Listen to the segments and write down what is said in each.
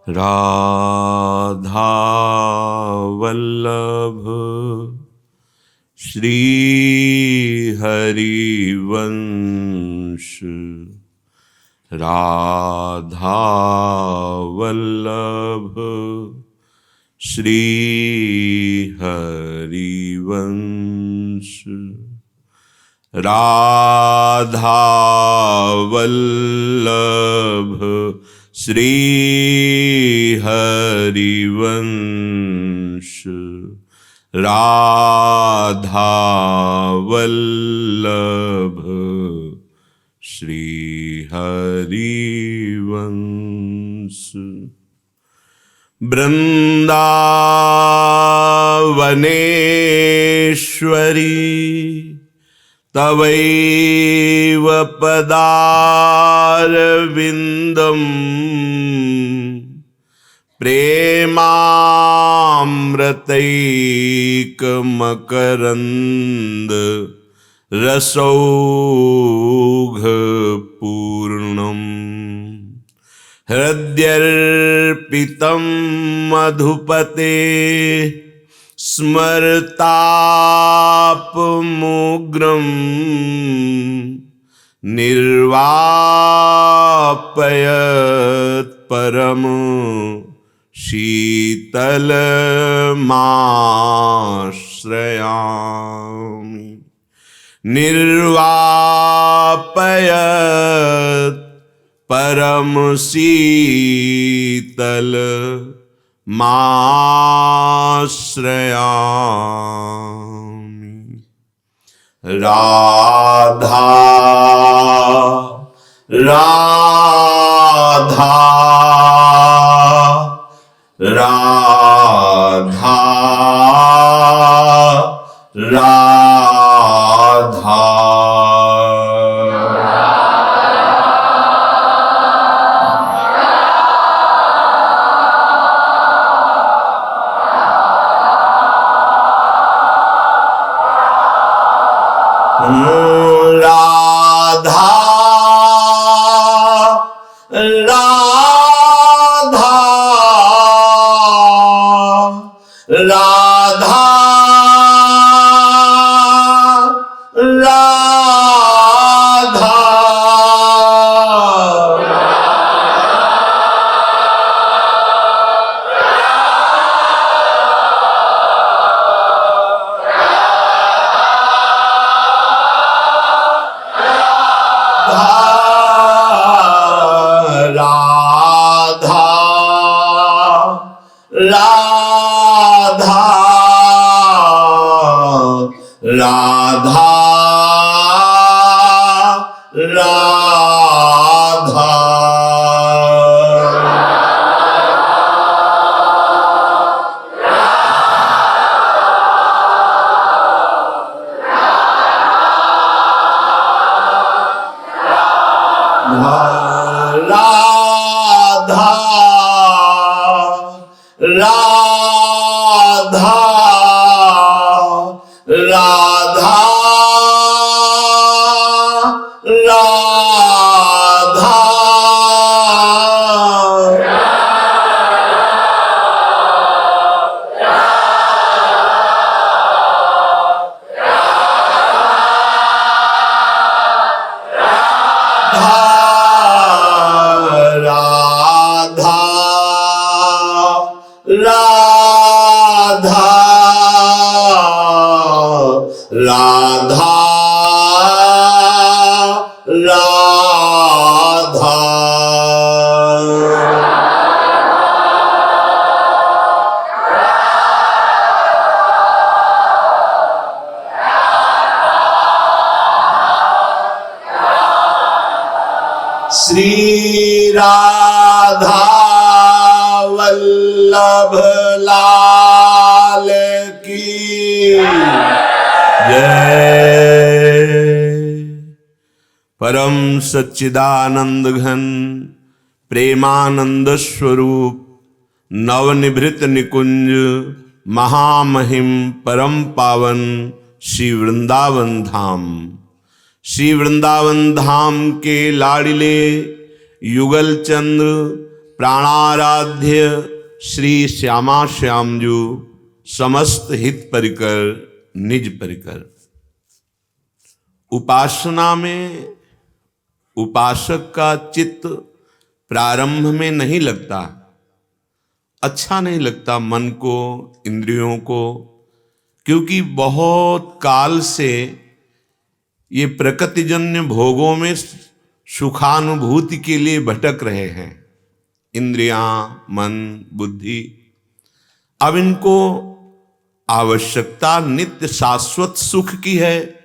राधा वल्लभ श्री हरिवंश। राधा वल्लभ श्री हरिवंश। राधा वल्लभ श्री हरिवंश। राधा वल्लभ श्री हरिवंश। वृंदावनेश्वरी तवैव पदारविन्दम् प्रेमामृतैकमकरन्द रसौघपूर्णम्। हृद्यर्पितं मधुपते स्मरतापमुग्रं निर्वापयत् परम शीतलमाश्रयामि। निर्वापयत् परम शीतल माश्रयामि। राधा राधा राधा राधा। राधा राधा राधा राधा। राधा राधा। राधा राधा राधा राधा। श्री राधा वल्लभ लाल की परम सच्चिदानंद घन प्रेमानंद स्वरूप नवनिभृत निकुंज महामहिम परम पावन श्री वृंदावन धाम। श्री वृंदावन धाम के लाडिले युगल चंद्र प्राणाराध्य श्री श्यामा श्याम जू समस्त हित परिकर निज परिकर। उपासना में उपासक का चित्त प्रारंभ में नहीं लगता, अच्छा नहीं लगता मन को, इंद्रियों को, क्योंकि बहुत काल से ये प्रकृतिजन्य भोगों में सुखानुभूति के लिए भटक रहे हैं, इंद्रियां, मन, बुद्धि। अब इनको आवश्यकता नित्य शाश्वत सुख की है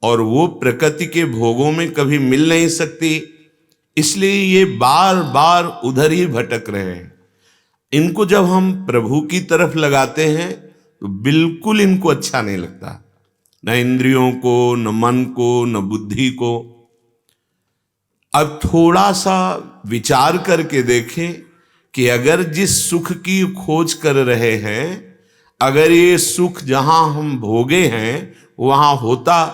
और वो प्रकृति के भोगों में कभी मिल नहीं सकती, इसलिए ये बार बार उधर ही भटक रहे हैं। इनको जब हम प्रभु की तरफ लगाते हैं तो बिल्कुल इनको अच्छा नहीं लगता, न इंद्रियों को, न मन को, न बुद्धि को। अब थोड़ा सा विचार करके देखें कि अगर जिस सुख की खोज कर रहे हैं, अगर ये सुख जहां हम भोगे हैं वहां होता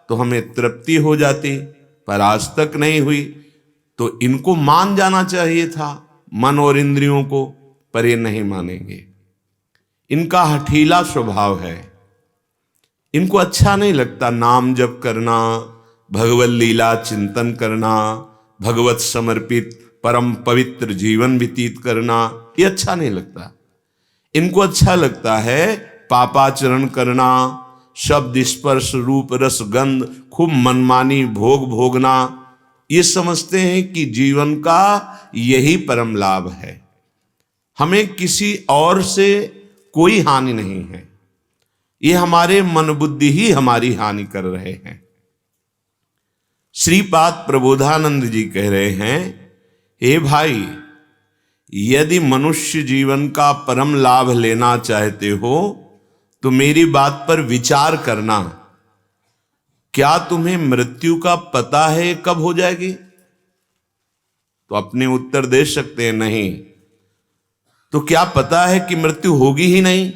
तो हमें तृप्ति हो जाती, पर आज तक नहीं हुई। तो इनको मान जाना चाहिए था, मन और इंद्रियों को, पर ये नहीं मानेंगे। इनका हठीला स्वभाव है, इनको अच्छा नहीं लगता नाम जप करना, भगवत लीला चिंतन करना, भगवत समर्पित परम पवित्र जीवन व्यतीत करना, ये अच्छा नहीं लगता। इनको अच्छा लगता है पापाचरण करना, शब्द स्पर्श रूप रस गंध खूब मनमानी भोग भोगना। ये समझते हैं कि जीवन का यही परम लाभ है, हमें किसी और से कोई हानि नहीं है। ये हमारे मन बुद्धि ही हमारी हानि कर रहे हैं। श्रीपाद प्रबोधानंद जी कह रहे हैं, हे भाई, यदि मनुष्य जीवन का परम लाभ लेना चाहते हो तो मेरी बात पर विचार करना। क्या तुम्हें मृत्यु का पता है कब हो जाएगी? तो अपने उत्तर दे सकते हैं नहीं। तो क्या पता है कि मृत्यु होगी ही नहीं?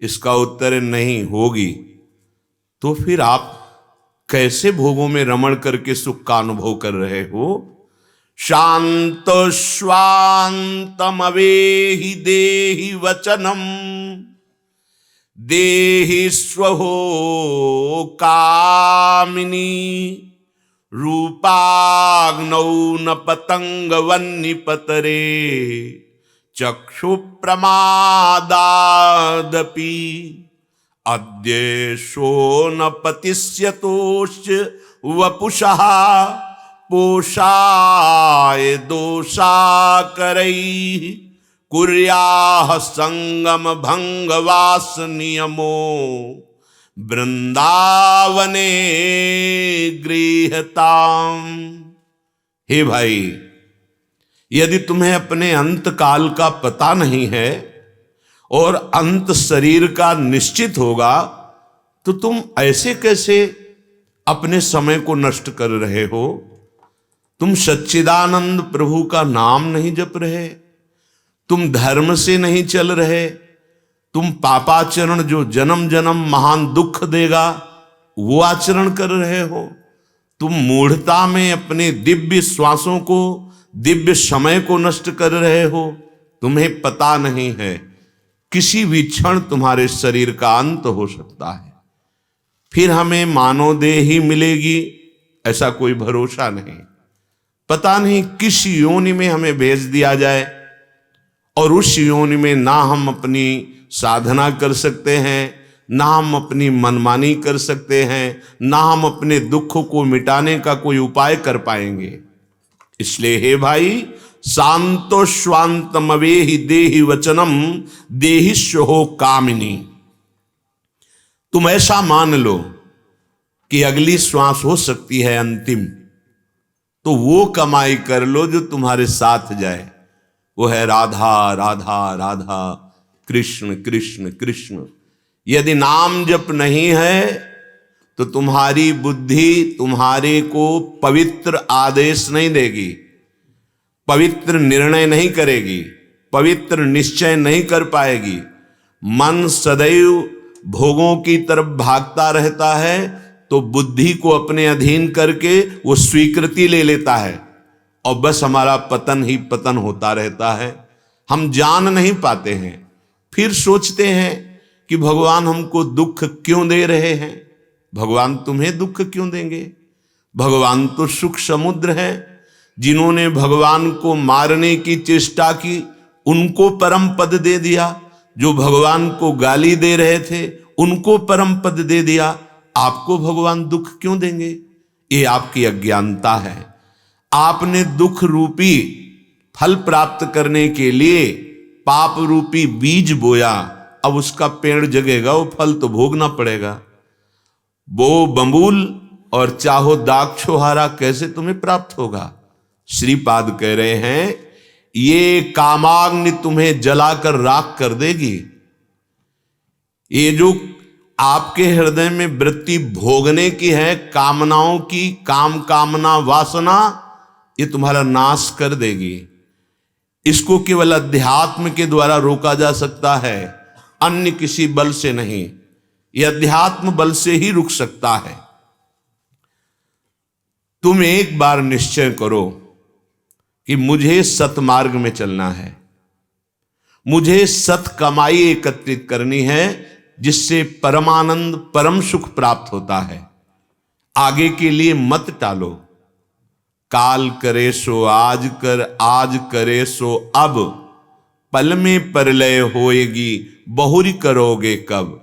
इसका उत्तर है नहीं, होगी। तो फिर आप कैसे भोगों में रमण करके सुख का अनुभव कर रहे हो? शांत स्वांतमवेहि देहि वचनम देहि स्वहो कामिनी रूपाग्नौ न पतंग वन्नी पतरे चक्षु प्रमादादपि अद्येशो न पतिष्यतोश्च वपुषः पोषाय दोषाकरैः कुर्याः संगम भंगवास नियमो वृंदावने गृहताम। हे भाई, यदि तुम्हें अपने अंत काल का पता नहीं है और अंत शरीर का निश्चित होगा तो तुम ऐसे कैसे अपने समय को नष्ट कर रहे हो? तुम सच्चिदानंद प्रभु का नाम नहीं जप रहे, तुम धर्म से नहीं चल रहे, तुम पापाचरण जो जन्म जन्म महान दुख देगा वो आचरण कर रहे हो, तुम मूढ़ता में अपने दिव्य श्वासों को, दिव्य समय को नष्ट कर रहे हो। तुम्हें पता नहीं है किसी भी क्षण तुम्हारे शरीर का अंत हो सकता है, फिर हमें मानवदेही मिलेगी ऐसा कोई भरोसा नहीं। पता नहीं किस योनि में हमें भेज दिया जाए और उस योनि में ना हम अपनी साधना कर सकते हैं, ना हम अपनी मनमानी कर सकते हैं, ना हम अपने दुख को मिटाने का कोई उपाय कर पाएंगे। इसलिए हे भाई, शांतो स्वांतमवेहि देहि वचनम देहि स्योः कामिनी। तुम ऐसा मान लो कि अगली श्वास हो सकती है अंतिम, तो वो कमाई कर लो जो तुम्हारे साथ जाए। वो है राधा राधा राधा, कृष्ण कृष्ण कृष्ण। यदि नाम जप नहीं है तो तुम्हारी बुद्धि तुम्हारे को पवित्र आदेश नहीं देगी, पवित्र निर्णय नहीं करेगी, पवित्र निश्चय नहीं कर पाएगी। मन सदैव भोगों की तरफ भागता रहता है तो बुद्धि को अपने अधीन करके वो स्वीकृति ले लेता है और बस हमारा पतन ही पतन होता रहता है। हम जान नहीं पाते हैं, फिर सोचते हैं कि भगवान हमको दुख क्यों दे रहे हैं। भगवान तुम्हें दुख क्यों देंगे? भगवान तो सुख समुद्र है। जिन्होंने भगवान को मारने की चेष्टा की उनको परम पद दे दिया, जो भगवान को गाली दे रहे थे उनको परम पद दे दिया। आपको भगवान दुख क्यों देंगे? ये आपकी अज्ञानता है। आपने दुख रूपी फल प्राप्त करने के लिए पाप रूपी बीज बोया, अब उसका पेड़ जगेगा, वो फल तो भोगना पड़ेगा। वो बंबूल और चाहो दाग छोहारा कैसे तुम्हें प्राप्त होगा? श्रीपाद कह रहे हैं ये कामाग्नि तुम्हें जलाकर राख कर देगी। ये जो आपके हृदय में वृत्ति भोगने की है, कामनाओं की, काम कामना वासना, ये तुम्हारा नाश कर देगी। इसको केवल अध्यात्म के द्वारा रोका जा सकता है, अन्य किसी बल से नहीं। यह अध्यात्म बल से ही रुक सकता है। तुम एक बार निश्चय करो कि मुझे सतमार्ग में चलना है, मुझे सत कमाई एकत्रित करनी है, जिससे परमानंद परम सुख प्राप्त होता है। आगे के लिए मत टालो। काल करे सो आज कर, आज करे सो अब, पल में परलय होएगी, बहुरी करोगे कब।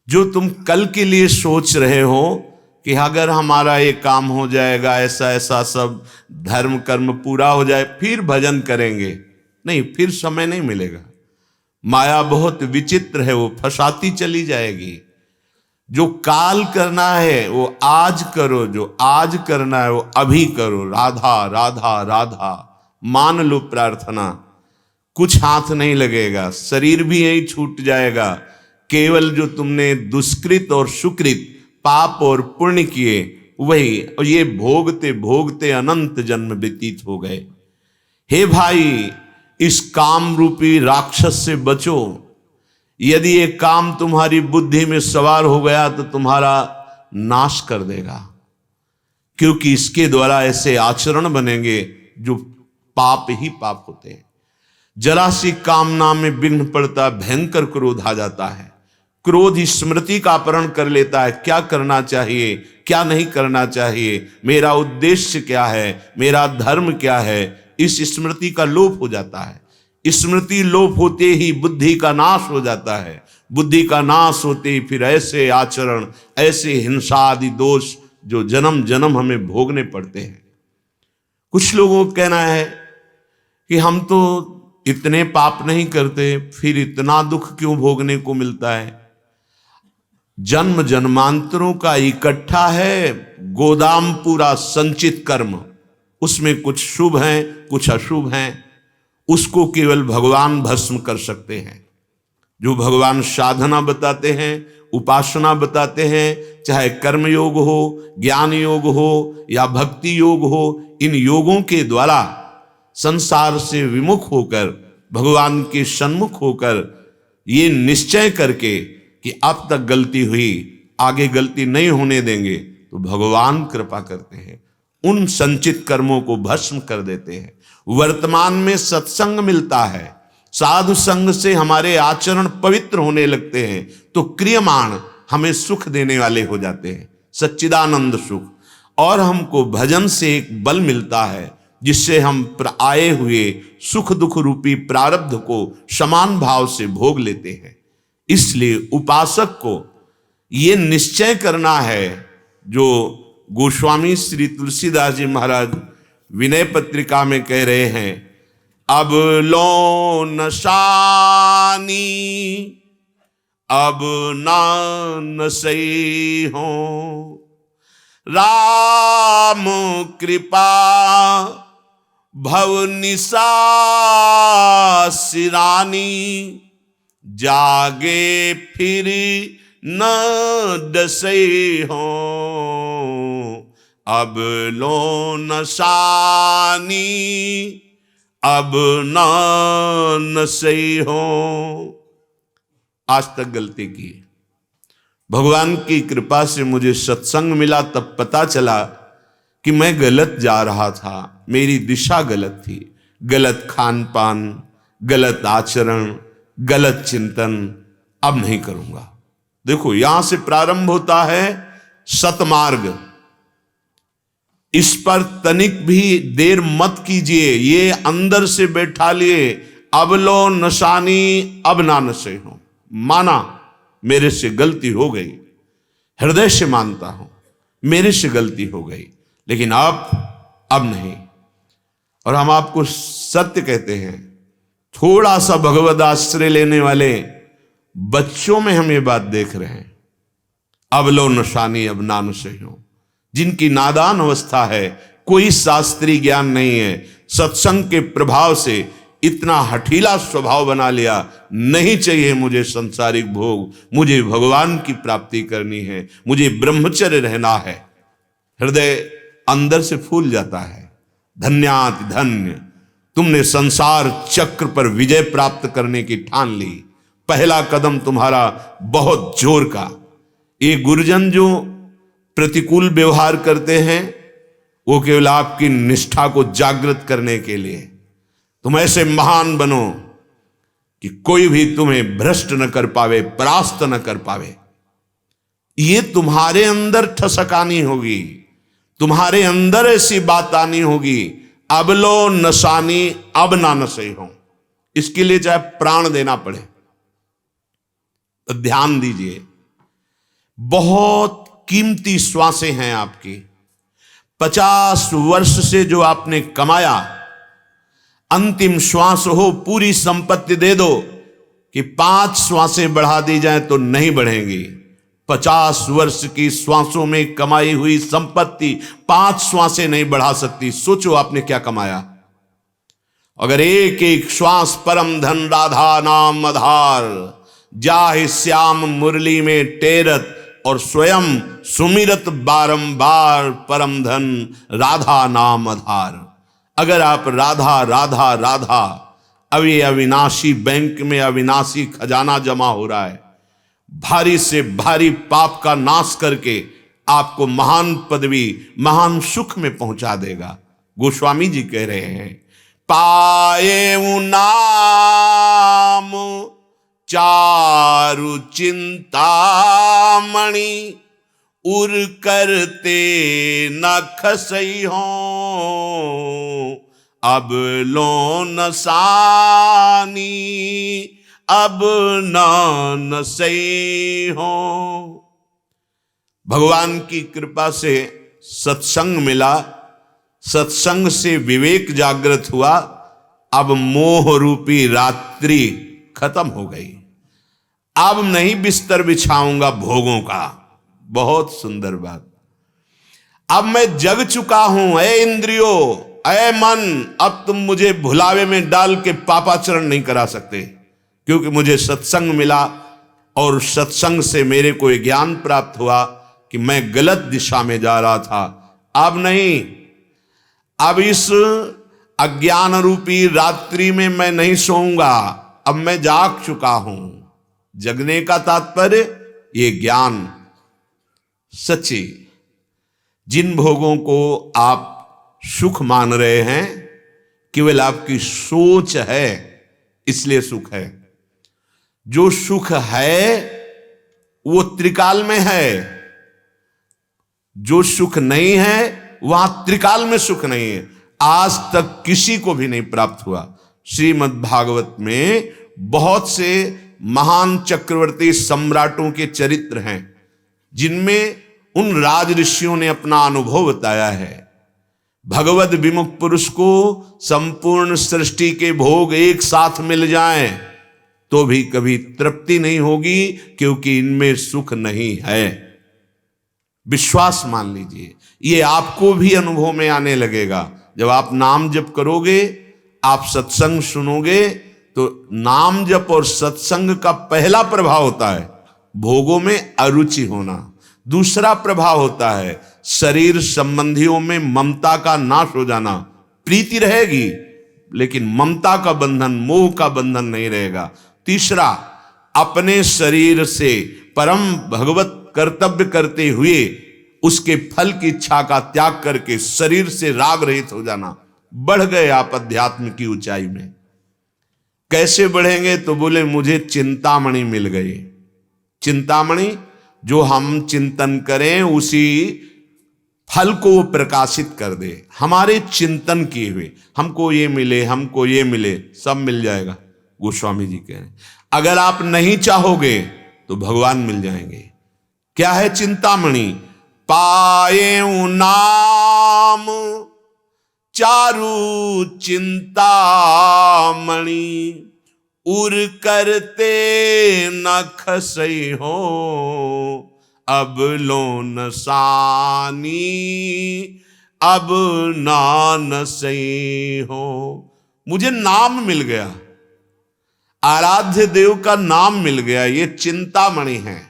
जो तुम कल के लिए सोच रहे हो कि अगर हमारा ये काम हो जाएगा, ऐसा ऐसा सब धर्म कर्म पूरा हो जाए फिर भजन करेंगे, नहीं, फिर समय नहीं मिलेगा। माया बहुत विचित्र है, वो फंसाती चली जाएगी। जो काल करना है वो आज करो, जो आज करना है वो अभी करो। राधा राधा राधा मान लो प्रार्थना, कुछ हाथ नहीं लगेगा, शरीर भी यही छूट जाएगा। केवल जो तुमने दुष्कृत और सुकृत, पाप और पुण्य किए वही, और ये भोगते भोगते अनंत जन्म व्यतीत हो गए। हे भाई, इस काम रूपी राक्षस से बचो। यदि ये काम तुम्हारी बुद्धि में सवार हो गया तो तुम्हारा नाश कर देगा, क्योंकि इसके द्वारा ऐसे आचरण बनेंगे जो पाप ही पाप होते हैं। जरा सी कामना में विघ्न पड़ता, भयंकर क्रोध आ जाता है। क्रोध ही स्मृति का अपहरण कर लेता है। क्या करना चाहिए, क्या नहीं करना चाहिए, मेरा उद्देश्य क्या है, मेरा धर्म क्या है, इस स्मृति का लोप हो जाता है। स्मृति लोप होते ही बुद्धि का नाश हो जाता है। बुद्धि का नाश होते ही फिर ऐसे आचरण, ऐसे हिंसा आदि दोष जो जन्म जन्म हमें भोगने पड़ते हैं। कुछ लोगों का कहना है कि हम तो इतने पाप नहीं करते, फिर इतना दुख क्यों भोगने को मिलता है। जन्म जन्मांतरों का इकट्ठा है गोदाम पूरा संचित कर्म, उसमें कुछ शुभ हैं कुछ अशुभ हैं। उसको केवल भगवान भस्म कर सकते हैं। जो भगवान साधना बताते हैं, उपासना बताते हैं, चाहे कर्म योग हो, ज्ञान योग हो या भक्ति योग हो, इन योगों के द्वारा संसार से विमुख होकर, भगवान के सन्मुख होकर, ये निश्चय करके कि अब तक गलती हुई, आगे गलती नहीं होने देंगे, तो भगवान कृपा करते हैं, उन संचित कर्मों को भस्म कर देते हैं। वर्तमान में सत्संग मिलता है, साधु संग से हमारे आचरण पवित्र होने लगते हैं, तो क्रियमाण हमें सुख देने वाले हो जाते हैं, सच्चिदानंद सुख। और हमको भजन से एक बल मिलता है, जिससे हम आए हुए सुख दुख रूपी प्रारब्ध को समान भाव से भोग लेते हैं। इसलिए उपासक को ये निश्चय करना है, जो गोस्वामी श्री तुलसीदास जी महाराज विनय पत्रिका में कह रहे हैं, अब लो न शानी अब न सही हो, राम कृपा भव निशा सिरानी, जागे फिर न दसे हो, अब लो न शानी अब न सही हो। आज तक गलती की, भगवान की कृपा से मुझे सत्संग मिला, तब पता चला कि मैं गलत जा रहा था, मेरी दिशा गलत थी, गलत खान पान, गलत आचरण, गलत चिंतन, अब नहीं करूंगा। देखो यहां से प्रारंभ होता है सतमार्ग। इस पर तनिक भी देर मत कीजिए, ये अंदर से बैठा लिए, अब लो नशानी अब ना नशे हो। माना मेरे से गलती हो गई, हृदय से मानता हूं मेरे से गलती हो गई, लेकिन अब नहीं। और हम आपको सत्य कहते हैं, थोड़ा सा भगवद आश्रय लेने वाले बच्चों में हम ये बात देख रहे हैं। अब लो नशानी अब ना नशे हो, जिनकी नादान अवस्था है, कोई शास्त्रीय ज्ञान नहीं है, सत्संग के प्रभाव से इतना हठीला स्वभाव बना लिया, नहीं चाहिए मुझे संसारिक भोग, मुझे भगवान की प्राप्ति करनी है, मुझे ब्रह्मचर्य रहना है। हृदय अंदर से फूल जाता है। धन्याति धन्य, तुमने संसार चक्र पर विजय प्राप्त करने की ठान ली। पहला कदम तुम्हारा बहुत जोर का। ये गुरुजन जो प्रतिकूल व्यवहार करते हैं, वो केवल आपकी निष्ठा को जागृत करने के लिए। तुम ऐसे महान बनो कि कोई भी तुम्हें भ्रष्ट न कर पावे, परास्त न कर पावे। ये तुम्हारे अंदर ठसक आनी होगी, तुम्हारे अंदर ऐसी बात आनी होगी, अब लो नशानी अब ना नशे हो। इसके लिए चाहे प्राण देना पड़े। तो ध्यान दीजिए, बहुत कीमती श्वासें हैं आपकी। 50 वर्ष से जो आपने कमाया, अंतिम श्वास हो पूरी संपत्ति दे दो कि 5 श्वासें बढ़ा दी जाए तो नहीं बढ़ेंगी। 50 वर्ष की श्वासों में कमाई हुई संपत्ति 5 श्वासें नहीं बढ़ा सकती। सोचो आपने क्या कमाया। अगर एक एक श्वास परम धन राधा नाम आधार, जाहि श्याम मुरली में टेरत और स्वयं सुमिरत बारंबार परम धन राधा नाम आधार। अगर आप राधा राधा राधा, अब ये अविनाशी बैंक में अविनाशी खजाना जमा हो रहा है, भारी से भारी पाप का नाश करके आपको महान पदवी महान सुख में पहुंचा देगा। गोस्वामी जी कह रहे हैं, पाए नाम चारु चिंतामणि, उर करते न खसई हो, अब लो नसानी अब न सही हो। भगवान की कृपा से सत्संग मिला, सत्संग से विवेक जागृत हुआ, अब मोह रूपी रात्रि खत्म हो गई। अब नहीं बिस्तर बिछाऊंगा भोगों का। बहुत सुंदर बात। अब मैं जग चुका हूं, ऐ इंद्रियों, ऐ मन, अब तुम मुझे भुलावे में डाल के पापाचरण नहीं करा सकते, क्योंकि मुझे सत्संग मिला और सत्संग से मेरे को ज्ञान प्राप्त हुआ कि मैं गलत दिशा में जा रहा था। अब नहीं, अब इस अज्ञान रूपी रात्रि में मैं नहीं सोऊंगा, अब मैं जाग चुका हूं। जगने का तात्पर्य ये ज्ञान सच्ची। जिन भोगों को आप सुख मान रहे हैं, केवल आपकी सोच है इसलिए सुख है। जो सुख है वो त्रिकाल में है, जो सुख नहीं है वहां त्रिकाल में सुख नहीं है। आज तक किसी को भी नहीं प्राप्त हुआ। श्रीमद् भागवत में बहुत से महान चक्रवर्ती सम्राटों के चरित्र हैं, जिनमें उन राज ऋषियों ने अपना अनुभव बताया है। भगवद विमुख पुरुष को संपूर्ण सृष्टि के भोग एक साथ मिल जाएं तो भी कभी तृप्ति नहीं होगी, क्योंकि इनमें सुख नहीं है। विश्वास मान लीजिए, ये आपको भी अनुभव में आने लगेगा। जब आप नाम जप करोगे, आप सत्संग सुनोगे, तो नाम जप और सत्संग का पहला प्रभाव होता है भोगों में अरुचि होना। दूसरा प्रभाव होता है शरीर संबंधियों में ममता का नाश हो जाना। प्रीति रहेगी लेकिन ममता का बंधन, मोह का बंधन नहीं रहेगा। तीसरा, अपने शरीर से परम भगवत कर्तव्य करते हुए उसके फल की इच्छा का त्याग करके शरीर से राग रहित हो जाना, बढ़ गए आप अध्यात्म की ऊंचाई में। कैसे बढ़ेंगे? तो बोले मुझे चिंतामणि मिल गई। चिंतामणि, जो हम चिंतन करें उसी फल को वो प्रकाशित कर दे। हमारे चिंतन किए हुए हमको ये मिले, हमको ये मिले, सब मिल जाएगा। गोस्वामी जी कह रहे हैं अगर आप नहीं चाहोगे तो भगवान मिल जाएंगे। क्या है चिंतामणि? पाए नाम चारु चिंतामणि, उर करते न खसई हो, अब लोन सानी अब नान सही हो। मुझे नाम मिल गया, आराध्य देव का नाम मिल गया, ये चिंतामणि है।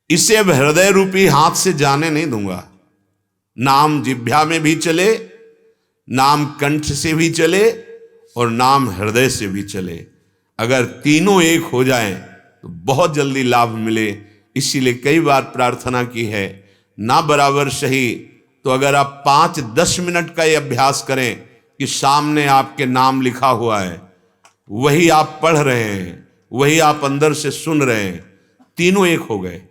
इसे अब हृदय रूपी हाथ से जाने नहीं दूंगा। नाम जिह्वा में भी चले, नाम कंठ से भी चले और नाम हृदय से भी चले। अगर तीनों एक हो जाएं तो बहुत जल्दी लाभ मिले। इसीलिए कई बार प्रार्थना की है, ना बराबर सही तो अगर आप 5-10 मिनट का ये अभ्यास करें कि सामने आपके नाम लिखा हुआ है, वही आप पढ़ रहे हैं, वही आप अंदर से सुन रहे हैं, तीनों एक हो गए।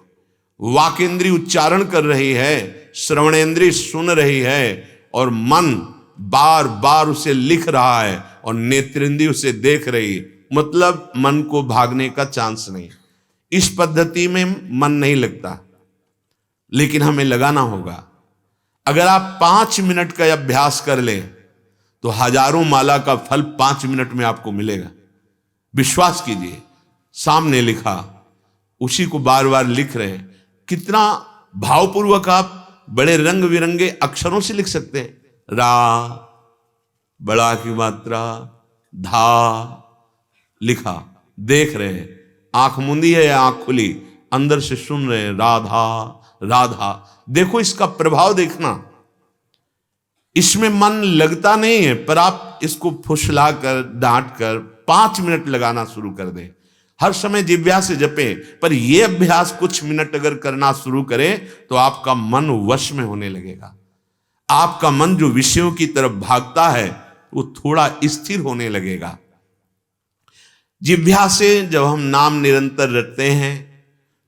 वाकेंद्री उच्चारण कर रही है, श्रवणेंद्री सुन रही है और मन बार बार उसे लिख रहा है और नेत्रेंद्री उसे देख रही है। मतलब मन को भागने का चांस नहीं। इस पद्धति में मन नहीं लगता, लेकिन हमें लगाना होगा। अगर आप 5 मिनट का अभ्यास कर लें तो हजारों माला का फल 5 मिनट में आपको मिलेगा। विश्वास कीजिए, सामने लिखा उसी को बार बार लिख रहे हैं। कितना भावपूर्वक आप बड़े रंग बिरंगे अक्षरों से लिख सकते हैं। रा, बड़ा की मात्रा, धा लिखा, देख रहे हैं, आंख मूंदी है या आंख खुली, अंदर से सुन रहे हैं, राधा राधा। देखो इसका प्रभाव देखना। इसमें मन लगता नहीं है, पर आप इसको फुसला कर डांट कर 5 मिनट लगाना शुरू कर दें। हर समय जिह्वा से जपे, पर यह अभ्यास कुछ मिनट अगर करना शुरू करें तो आपका मन वश में होने लगेगा। आपका मन जो विषयों की तरफ भागता है वो थोड़ा स्थिर होने लगेगा। जिह्वा से जब हम नाम निरंतर रटते हैं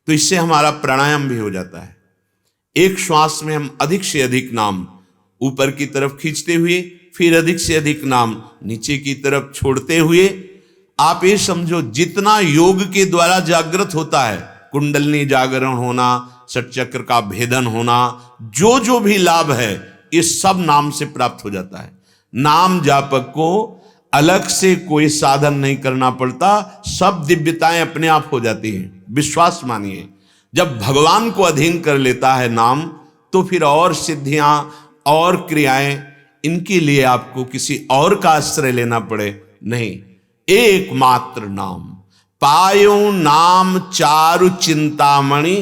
तो इससे हमारा प्राणायाम भी हो जाता है। एक श्वास में हम अधिक से अधिक नाम ऊपर की तरफ खींचते हुए, फिर अधिक से अधिक नाम नीचे की तरफ छोड़ते हुए, आप ये समझो जितना योग के द्वारा जागृत होता है, कुंडलनी जागरण होना, षटचक्र का भेदन होना, जो जो भी लाभ है ये सब नाम से प्राप्त हो जाता है। नाम जापक को अलग से कोई साधन नहीं करना पड़ता, सब दिव्यताएं अपने आप हो जाती हैं। विश्वास मानिए, जब भगवान को अधीन कर लेता है नाम, तो फिर और सिद्धियां और क्रियाएं, इनके लिए आपको किसी और का आश्रय लेना पड़े नहीं। एकमात्र नाम, पायो नाम चारु चिंतामणि,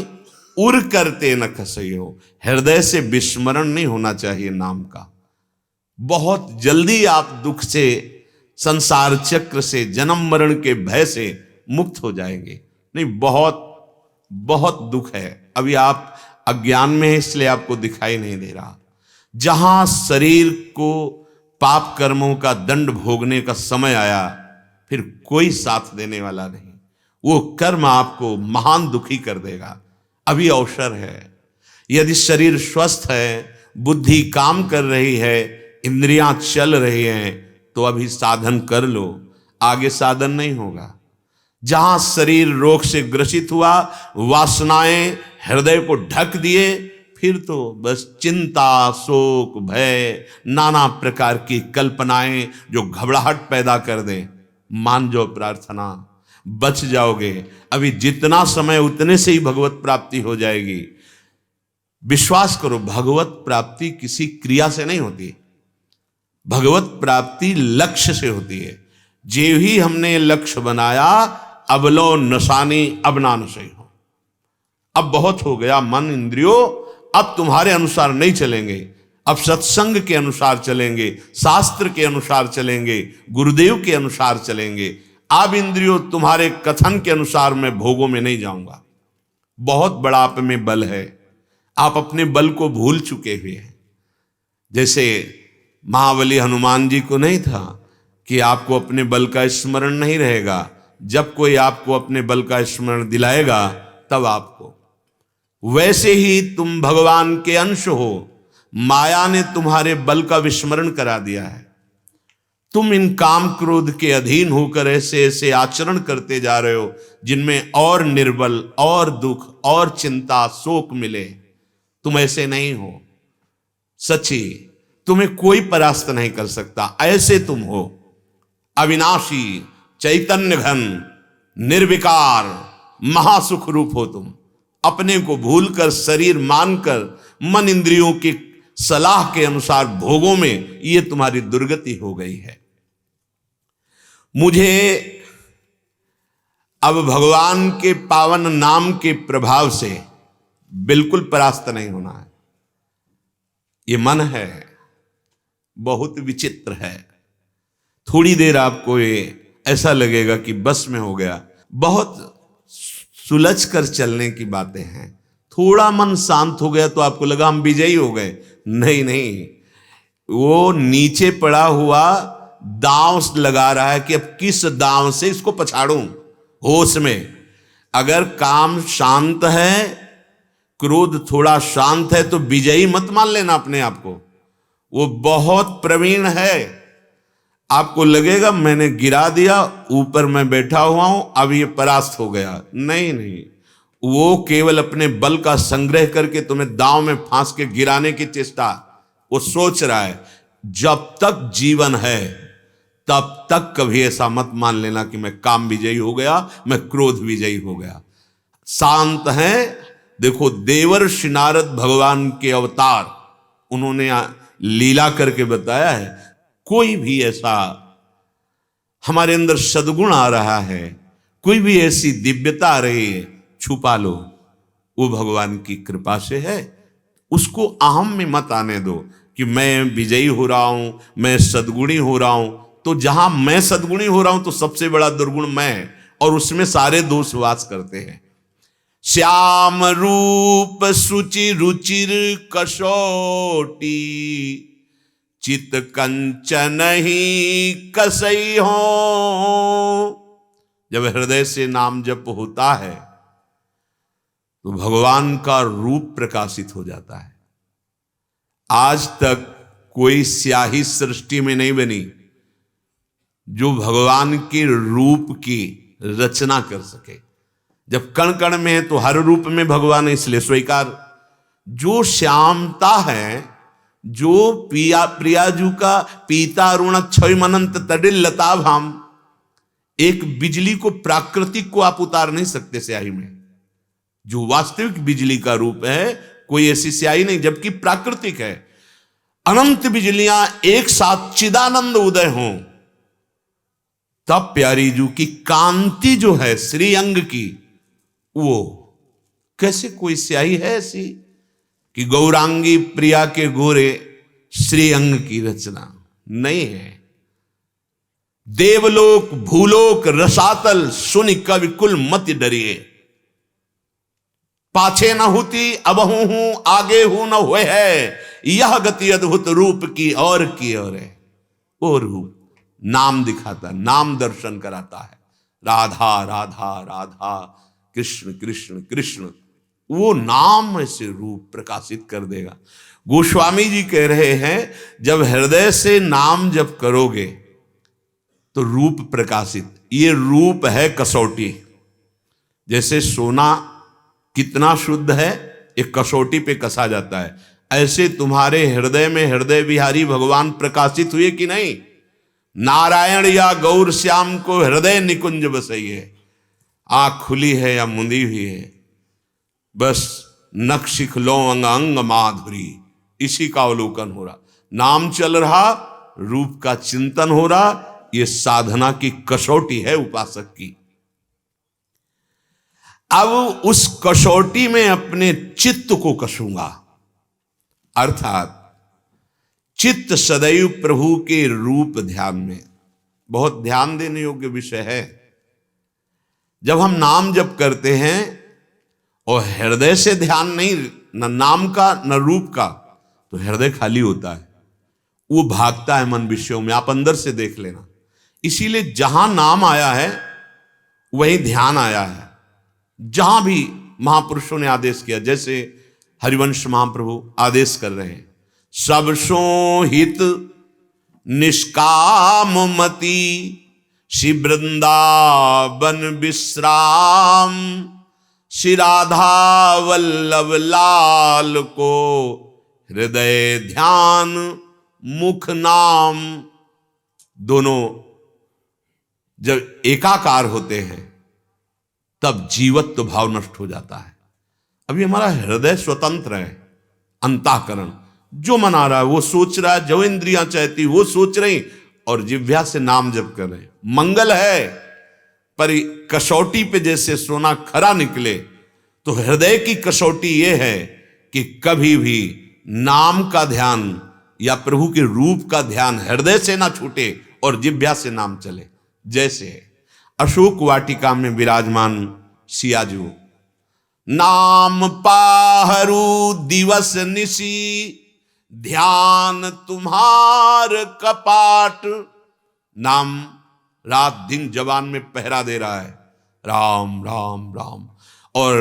उर करते न खसयो। हृदय से विस्मरण नहीं होना चाहिए नाम का। बहुत जल्दी आप दुख से, संसार चक्र से, जन्म मरण के भय से मुक्त हो जाएंगे। नहीं, बहुत बहुत दुख है। अभी आप अज्ञान में हैं, इसलिए आपको दिखाई नहीं दे रहा। जहां शरीर को पाप कर्मों का दंड भोगने का समय आया, फिर कोई साथ देने वाला नहीं। वो कर्म आपको महान दुखी कर देगा। अभी अवसर है। यदि शरीर स्वस्थ है, बुद्धि काम कर रही है, इंद्रियां चल रही हैं, तो अभी साधन कर लो, आगे साधन नहीं होगा। जहां शरीर रोग से ग्रसित हुआ, वासनाएं हृदय को ढक दिए, फिर तो बस चिंता, शोक, भय, नाना प्रकार की कल्पनाएं जो घबराहट पैदा कर दें, मान जाओ प्रार्थना, बच जाओगे। अभी जितना समय उतने से ही भगवत प्राप्ति हो जाएगी। विश्वास करो, भगवत प्राप्ति किसी क्रिया से नहीं होती, भगवत प्राप्ति लक्ष्य से होती है। जे ही हमने लक्ष्य बनाया, अब लो नशानी अब ना नशे हो। अब बहुत हो गया, मन इंद्रियों अब तुम्हारे अनुसार नहीं चलेंगे, अब सत्संग के अनुसार चलेंगे, शास्त्र के अनुसार चलेंगे, गुरुदेव के अनुसार चलेंगे। अब इंद्रियों तुम्हारे कथन के अनुसार मैं भोगों में नहीं जाऊंगा। बहुत बड़ा आप में बल है। आप अपने बल को भूल चुके हुए हैं। जैसे महाबली हनुमान जी को नहीं था कि आपको अपने बल का स्मरण नहीं रहेगा, जब कोई आपको अपने बल का स्मरण दिलाएगा तब आपको। वैसे ही तुम भगवान के अंश हो, माया ने तुम्हारे बल का विस्मरण करा दिया है। तुम इन काम क्रोध के अधीन होकर ऐसे ऐसे आचरण करते जा रहे हो जिनमें और निर्बल और दुख और चिंता शोक मिले। तुम ऐसे नहीं हो। सच्ची तुम्हें कोई परास्त नहीं कर सकता, ऐसे तुम हो। अविनाशी चैतन्य घन निर्विकार महासुख रूप हो तुम। अपने को भूलकर शरीर मानकर मन इंद्रियों की सलाह के अनुसार भोगों में ये तुम्हारी दुर्गति हो गई है। मुझे अब भगवान के पावन नाम के प्रभाव से बिल्कुल परास्त नहीं होना है। ये मन है, बहुत विचित्र है। थोड़ी देर आपको ये ऐसा लगेगा कि बस में हो गया, बहुत सुलझ कर चलने की बातें हैं। थोड़ा मन शांत हो गया तो आपको लगा हम विजयी हो गए। नहीं नहीं, वो नीचे पड़ा हुआ दांव लगा रहा है कि अब किस दांव से इसको पछाड़ूं। होश में अगर काम शांत है, क्रोध थोड़ा शांत है, तो विजयी मत मान लेना अपने आप को। वो बहुत प्रवीण है। आपको लगेगा मैंने गिरा दिया, ऊपर मैं बैठा हुआ हूं, अब ये परास्त हो गया। नहीं नहीं, वो केवल अपने बल का संग्रह करके तुम्हें दांव में फांस के गिराने की चेष्टा वो सोच रहा है। जब तक जीवन है तब तक कभी ऐसा मत मान लेना कि मैं काम विजयी हो गया, मैं क्रोध विजयी हो गया। शांत हैं। देखो देवर्षि नारद भगवान के अवतार, उन्होंने लीला करके बताया है। कोई भी ऐसा हमारे अंदर सद्गुण आ रहा है, कोई भी ऐसी दिव्यता आ रही है, छुपा लो, वो भगवान की कृपा से है। उसको अहम में मत आने दो कि मैं विजयी हो रहा हूं, मैं सद्गुणी हो रहा हूं। तो जहां मैं सद्गुणी हो रहा हूं तो सबसे बड़ा दुर्गुण मैं, और उसमें सारे दोष वास करते हैं। श्याम रूप सुचि रुचिर कसोटी, चित कंचन ही कसई हो। जब हृदय से नाम जप होता है तो भगवान का रूप प्रकाशित हो जाता है। आज तक कोई स्याही सृष्टि में नहीं बनी जो भगवान के रूप की रचना कर सके। जब कण कण में है तो हर रूप में भगवान, इसलिए स्वीकार। जो श्यामता है, जो प्रियाजू का पीता रुण क्षय मनंत तडिल लता भाम। एक बिजली को, प्राकृतिक को आप उतार नहीं सकते स्याही में। जो वास्तविक बिजली का रूप है, कोई ऐसी स्याही नहीं, जबकि प्राकृतिक है। अनंत बिजलियां एक साथ चिदानंद उदय हों, तब प्यारी जू की कांति जो है श्रीअंग की, वो कैसे कोई स्याही है ऐसी कि गौरांगी प्रिया के गोरे श्रीअंग की रचना नहीं है। देवलोक भूलोक रसातल सुनि कवि कुल मत डरिए। पाछे न होती अबहू हूं, आगे हूं न हुए है, यह गति अद्भुत रूप की और है। वो रूप नाम दिखाता, नाम दर्शन कराता है। राधा राधा राधा, कृष्ण कृष्ण कृष्ण, वो नाम ऐसे रूप प्रकाशित कर देगा। गोस्वामी जी कह रहे हैं, जब हृदय से नाम जप करोगे तो रूप प्रकाशित। ये रूप है कसौटी। जैसे सोना कितना शुद्ध है, एक कसौटी पे कसा जाता है, ऐसे तुम्हारे हृदय में हृदय विहारी भगवान प्रकाशित हुए कि नहीं। नारायण या गौर श्याम को हृदय निकुंज बसइए। आंख खुली है या मुंदी हुई है, बस नक्शिख लो अंग अंग माधुरी, इसी का अवलोकन हो रहा। नाम चल रहा, रूप का चिंतन हो रहा। ये साधना की कसौटी है उपासक की। अब उस कसौटी में अपने चित्त को कसूंगा, अर्थात चित्त सदैव प्रभु के रूप ध्यान में। बहुत ध्यान देने योग्य विषय है। जब हम नाम जप करते हैं और हृदय से ध्यान नहीं, न नाम का न रूप का, तो हृदय खाली होता है, वो भागता है मन विषयों में। आप अंदर से देख लेना। इसीलिए जहां नाम आया है वहीं ध्यान आया है। जहां भी महापुरुषों ने आदेश किया, जैसे हरिवंश महाप्रभु आदेश कर रहे हैं, सब सो हित निष्काम मति श्री वृंदावन विश्राम, श्री राधा वल्लभ लाल को हृदय ध्यान मुख नाम। दोनों जब एकाकार होते हैं तब जीवत्व भाव नष्ट हो जाता है। अभी हमारा हृदय स्वतंत्र है, अंतःकरण जो मन आ रहा है वो सोच रहा है, जो इंद्रियां चाहती वो सोच रही, और जिह्वा से नाम जप कर रहे हैं। मंगल है, पर कसौटी पे जैसे सोना खरा निकले, तो हृदय की कसौटी ये है कि कभी भी नाम का ध्यान या प्रभु के रूप का ध्यान हृदय से ना छूटे और जिह्वा से नाम चले। जैसे अशोक वाटिका में विराजमान सियाजू, नाम पाहरू दिवस निशी, ध्यान तुम्हार कपाट। नाम रात दिन जवान में पहरा दे रहा है, राम राम राम, और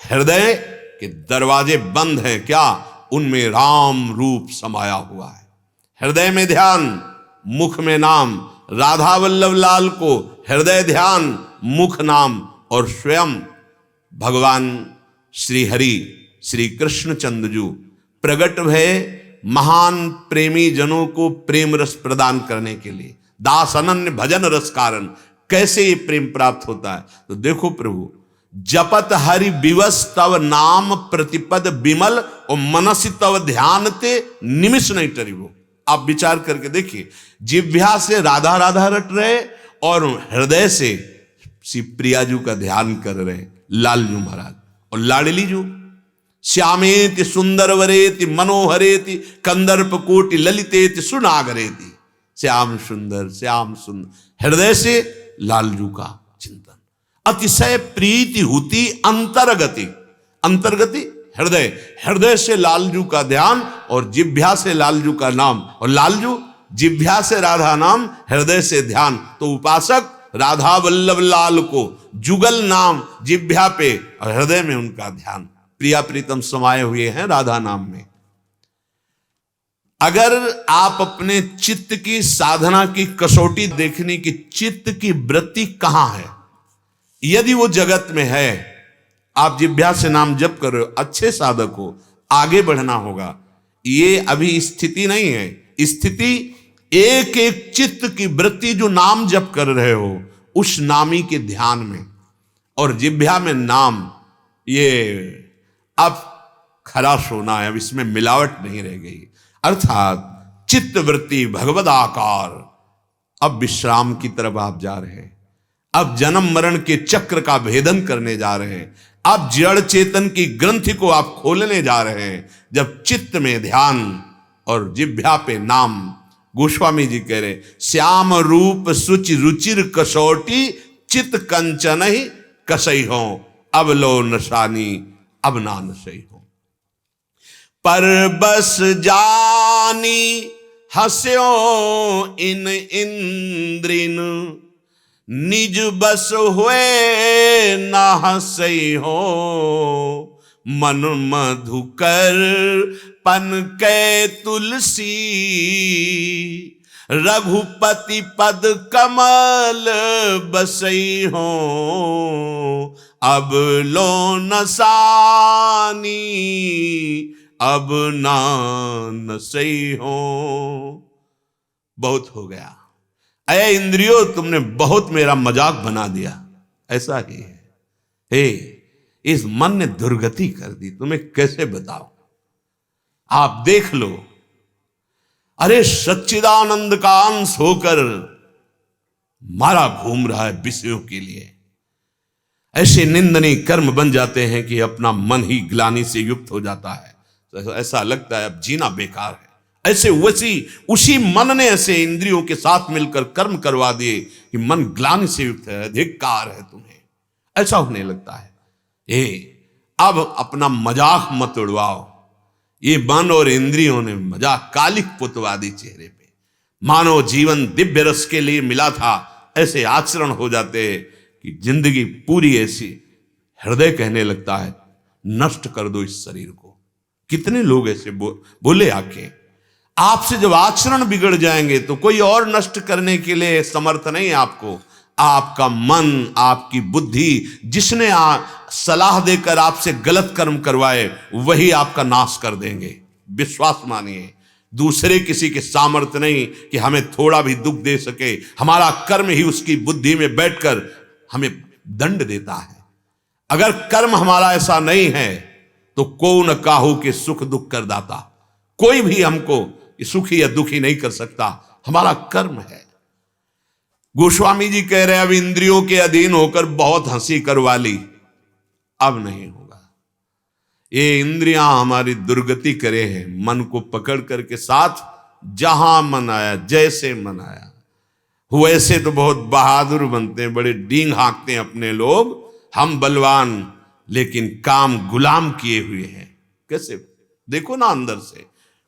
हृदय के दरवाजे बंद हैं, क्या उनमें राम रूप समाया हुआ है। हृदय में ध्यान, मुख में नाम। राधा वल्लभ लाल को हृदय ध्यान, मुख नाम, और स्वयं भगवान श्री हरि श्री कृष्ण चंद्रजू प्रकट भय महान प्रेमी जनों को प्रेम रस प्रदान करने के लिए। दास अनन्य भजन रस कारण। कैसे ये प्रेम प्राप्त होता है? तो देखो प्रभु, जपत हरि विवश तव नाम प्रतिपद विमल, और मनसी तव ध्यान ते निमिष नहीं टरिबो। आप विचार करके देखिए, जिह्वा से राधा राधा रट रहे और हृदय से श्री प्रियाजू का ध्यान कर रहे, लालजू महाराज और लाडली जू। श्यामेति सुंदर वरेति मनोहरेति कंदर्प कोटि ललितेति सुनागरेति। श्याम सुंदर, श्याम सुंदर, हृदय से लालजू का चिंतन। अतिशय प्रीति हुती अंतर्गति, अंतर्गति हृदय, हृदय से लालजू का ध्यान और जिह्वा से लालजू का नाम, और लालजू जिह्वा से राधा नाम, हृदय से ध्यान। तो उपासक राधा वल्लभ लाल को जुगल नाम जिह्वा पे और हृदय में उनका ध्यान। प्रिया प्रीतम समाये हुए हैं राधा नाम में। अगर आप अपने चित्त की साधना की कसौटी देखने की, चित्त की वृत्ति कहां है, यदि वो जगत में है, आप जिह्वा से नाम जप कर रहे हो, अच्छे साधक हो, आगे बढ़ना होगा। ये अभी स्थिति नहीं है। स्थिति एक एक चित्त की वृत्ति जो नाम जप कर रहे हो उस नामी के ध्यान में, और जिह्वा में नाम। ये अब खरा सोना है, अब इसमें मिलावट नहीं रह गई। अर्थात चित्त वृत्ति भगवद आकार। अब विश्राम की तरफ आप जा रहे हैं, अब जन्म मरण के चक्र का भेदन करने जा रहे हैं, अब जड़ चेतन की ग्रंथि को आप खोलने जा रहे हैं। जब चित्त में ध्यान और जिह्वा पे नाम। गोस्वामी जी कह रहे, श्याम रूप सुचि रुचिर कसौटी, चित कंचन ही कसई हो, अब लो नशानी अब ना नशई हो। पर बस जानी हस्यो इन इंद्रिन, निज बस हुए ना हसई हो, मन मधुकर पन कै तुलसी, रघुपति पद कमल बसई हो, अब लो नसानी अब ना नसई हो। बहुत हो गया, अय इंद्रियों तुमने बहुत मेरा मजाक बना दिया। ऐसा ही है। हे, इस मन ने दुर्गति कर दी, तुम्हें कैसे बताओ। आप देख लो, अरे सच्चिदानंद का अंश होकर मारा घूम रहा है विषयों के लिए। ऐसे निंदनीय कर्म बन जाते हैं कि अपना मन ही ग्लानि से युक्त हो जाता है। तो ऐसा लगता है अब जीना बेकार है। ऐसे उसी मन ने ऐसे इंद्रियों के साथ मिलकर कर्म करवा दिए कि मन ग्लानि से युक्त है, धिक्कार है तुम्हें, ऐसा होने लगता है। अब अपना मजाक मत उड़वाओ। ये मन और इंद्रियों ने मजाक कालिक पुतवादी चेहरे पे, मानो जीवन दिव्य रस के लिए मिला था, ऐसे आचरण हो जाते कि जिंदगी पूरी ऐसी। हृदय कहने लगता है नष्ट कर दो इस शरीर को। कितने लोग ऐसे बोले आके। आपसे जब आचरण बिगड़ जाएंगे तो कोई और नष्ट करने के लिए समर्थ नहीं है आपको। आपका मन, आपकी बुद्धि, जिसने सलाह देकर आपसे गलत कर्म करवाए, वही आपका नाश कर देंगे। विश्वास मानिए, दूसरे किसी के सामर्थ्य नहीं कि हमें थोड़ा भी दुख दे सके। हमारा कर्म ही उसकी बुद्धि में बैठकर हमें दंड देता है। अगर कर्म हमारा ऐसा नहीं है तो को न काहू के सुख दुख कर दाता। कोई भी हमको सुखी या दुखी नहीं कर सकता, हमारा कर्म है। गोस्वामी जी कह रहे हैं अब इंद्रियों के अधीन होकर बहुत हंसी करवा ली, अब नहीं होगा। ये इंद्रियां हमारी दुर्गति करे हैं। मन को पकड़ करके साथ जहां मन आया, जैसे मन आया वैसे तो बहुत बहादुर बनते हैं, बड़े डींग हाँकते हैं अपने लोग, हम बलवान, लेकिन काम गुलाम किए हुए हैं। कैसे देखो ना, अंदर से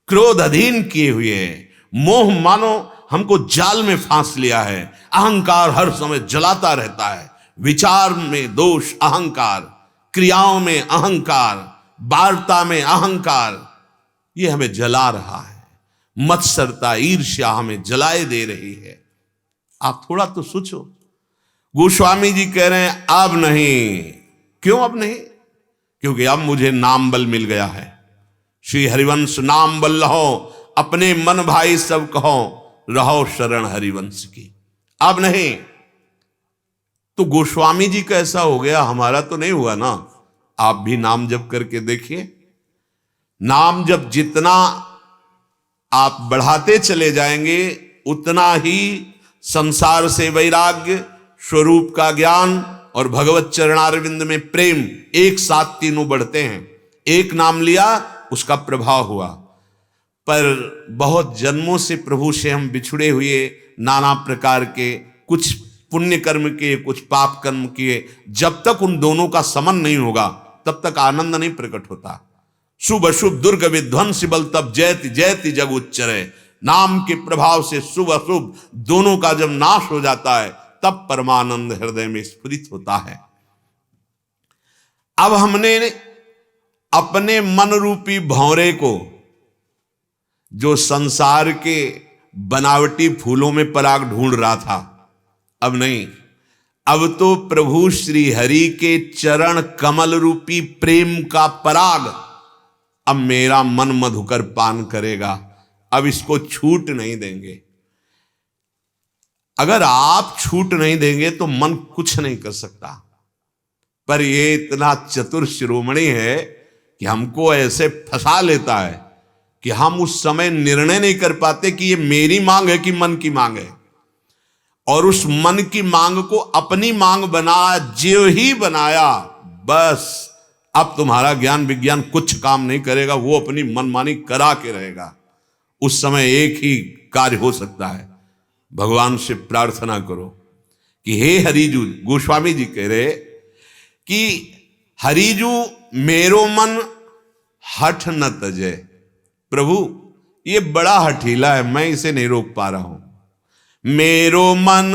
क्रोध अधीन किए हुए हैं। मोह मानो हमको जाल में फांस लिया है। अहंकार हर समय जलाता रहता है। विचार में दोष अहंकार, क्रियाओं में अहंकार, वार्ता में अहंकार, ये हमें जला रहा है। मत्सरता ईर्ष्या हमें जलाए दे रही है। आप थोड़ा तो सोचो। गोस्वामी जी कह रहे हैं अब नहीं। क्यों अब नहीं? क्योंकि अब मुझे नाम बल मिल गया है। श्री हरिवंश नाम बल लहो, अपने मन भाई सब कहो, रहो शरण हरिवंश की। अब नहीं। तो गोस्वामी जी का ऐसा हो गया, हमारा तो नहीं हुआ ना। आप भी नाम जप करके देखिए। नाम जप जितना आप बढ़ाते चले जाएंगे, उतना ही संसार से वैराग्य, स्वरूप का ज्ञान और भगवत चरणारविंद में प्रेम एक साथ तीनों बढ़ते हैं। एक नाम लिया, उसका प्रभाव हुआ। पर बहुत जन्मों से प्रभु से हम बिछुड़े हुए, नाना प्रकार के, कुछ पुण्य कर्म किए, कुछ पाप कर्म किए, जब तक उन दोनों का समन नहीं होगा तब तक आनंद नहीं प्रकट होता। शुभ अशुभ दुर्ग विध्वंस बल तब जयति जयति जग उच्चरे। नाम के प्रभाव से शुभ अशुभ दोनों का जब नाश हो जाता है तब परमानंद हृदय में स्फुरित होता है। अब हमने अपने मन रूपी भौरे को, जो संसार के बनावटी फूलों में पराग ढूंढ रहा था, अब नहीं। अब तो प्रभु श्री हरि के चरण कमल रूपी प्रेम का पराग अब मेरा मन मधुकर पान करेगा। अब इसको छूट नहीं देंगे। अगर आप छूट नहीं देंगे तो मन कुछ नहीं कर सकता। पर ये इतना चतुर शिरोमणि है कि हमको ऐसे फंसा लेता है कि हम उस समय निर्णय नहीं कर पाते कि ये मेरी मांग है कि मन की मांग है। और उस मन की मांग को अपनी मांग बना, जो ही बनाया, बस अब तुम्हारा ज्ञान विज्ञान कुछ काम नहीं करेगा, वो अपनी मनमानी करा के रहेगा। उस समय एक ही कार्य हो सकता है, भगवान से प्रार्थना करो कि हे हरिजू। गोस्वामी जी कह रहे कि हरिजू मेरो मन हठ न तजे। प्रभु ये बड़ा हठीला है, मैं इसे नहीं रोक पा रहा हूं। मेरो मन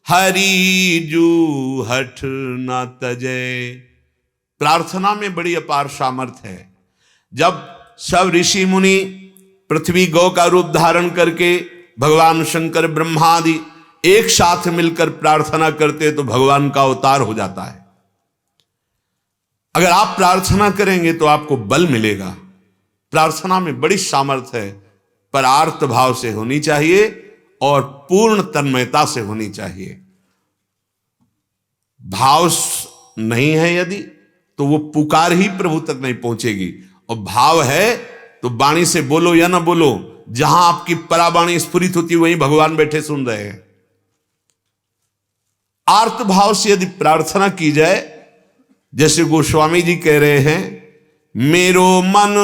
हरिजू हठ न तजे। प्रार्थना में बड़ी अपार सामर्थ्य है। जब सब ऋषि मुनि पृथ्वी गौ का रूप धारण करके भगवान शंकर ब्रह्मादि एक साथ मिलकर प्रार्थना करते तो भगवान का अवतार हो जाता है। अगर आप प्रार्थना करेंगे तो आपको बल मिलेगा। प्रार्थना में बड़ी सामर्थ्य है, पर आर्त भाव से होनी चाहिए और पूर्ण तन्मयता से होनी चाहिए। भाव नहीं है यदि, तो वो पुकार ही प्रभु तक नहीं पहुंचेगी। और भाव है तो वाणी से बोलो या ना बोलो, जहां आपकी परावाणी स्फुरित होती वहीं भगवान बैठे सुन रहे हैं। आर्त भाव से यदि प्रार्थना की जाए, जैसे गोस्वामी जी कह रहे हैं, मेरो मन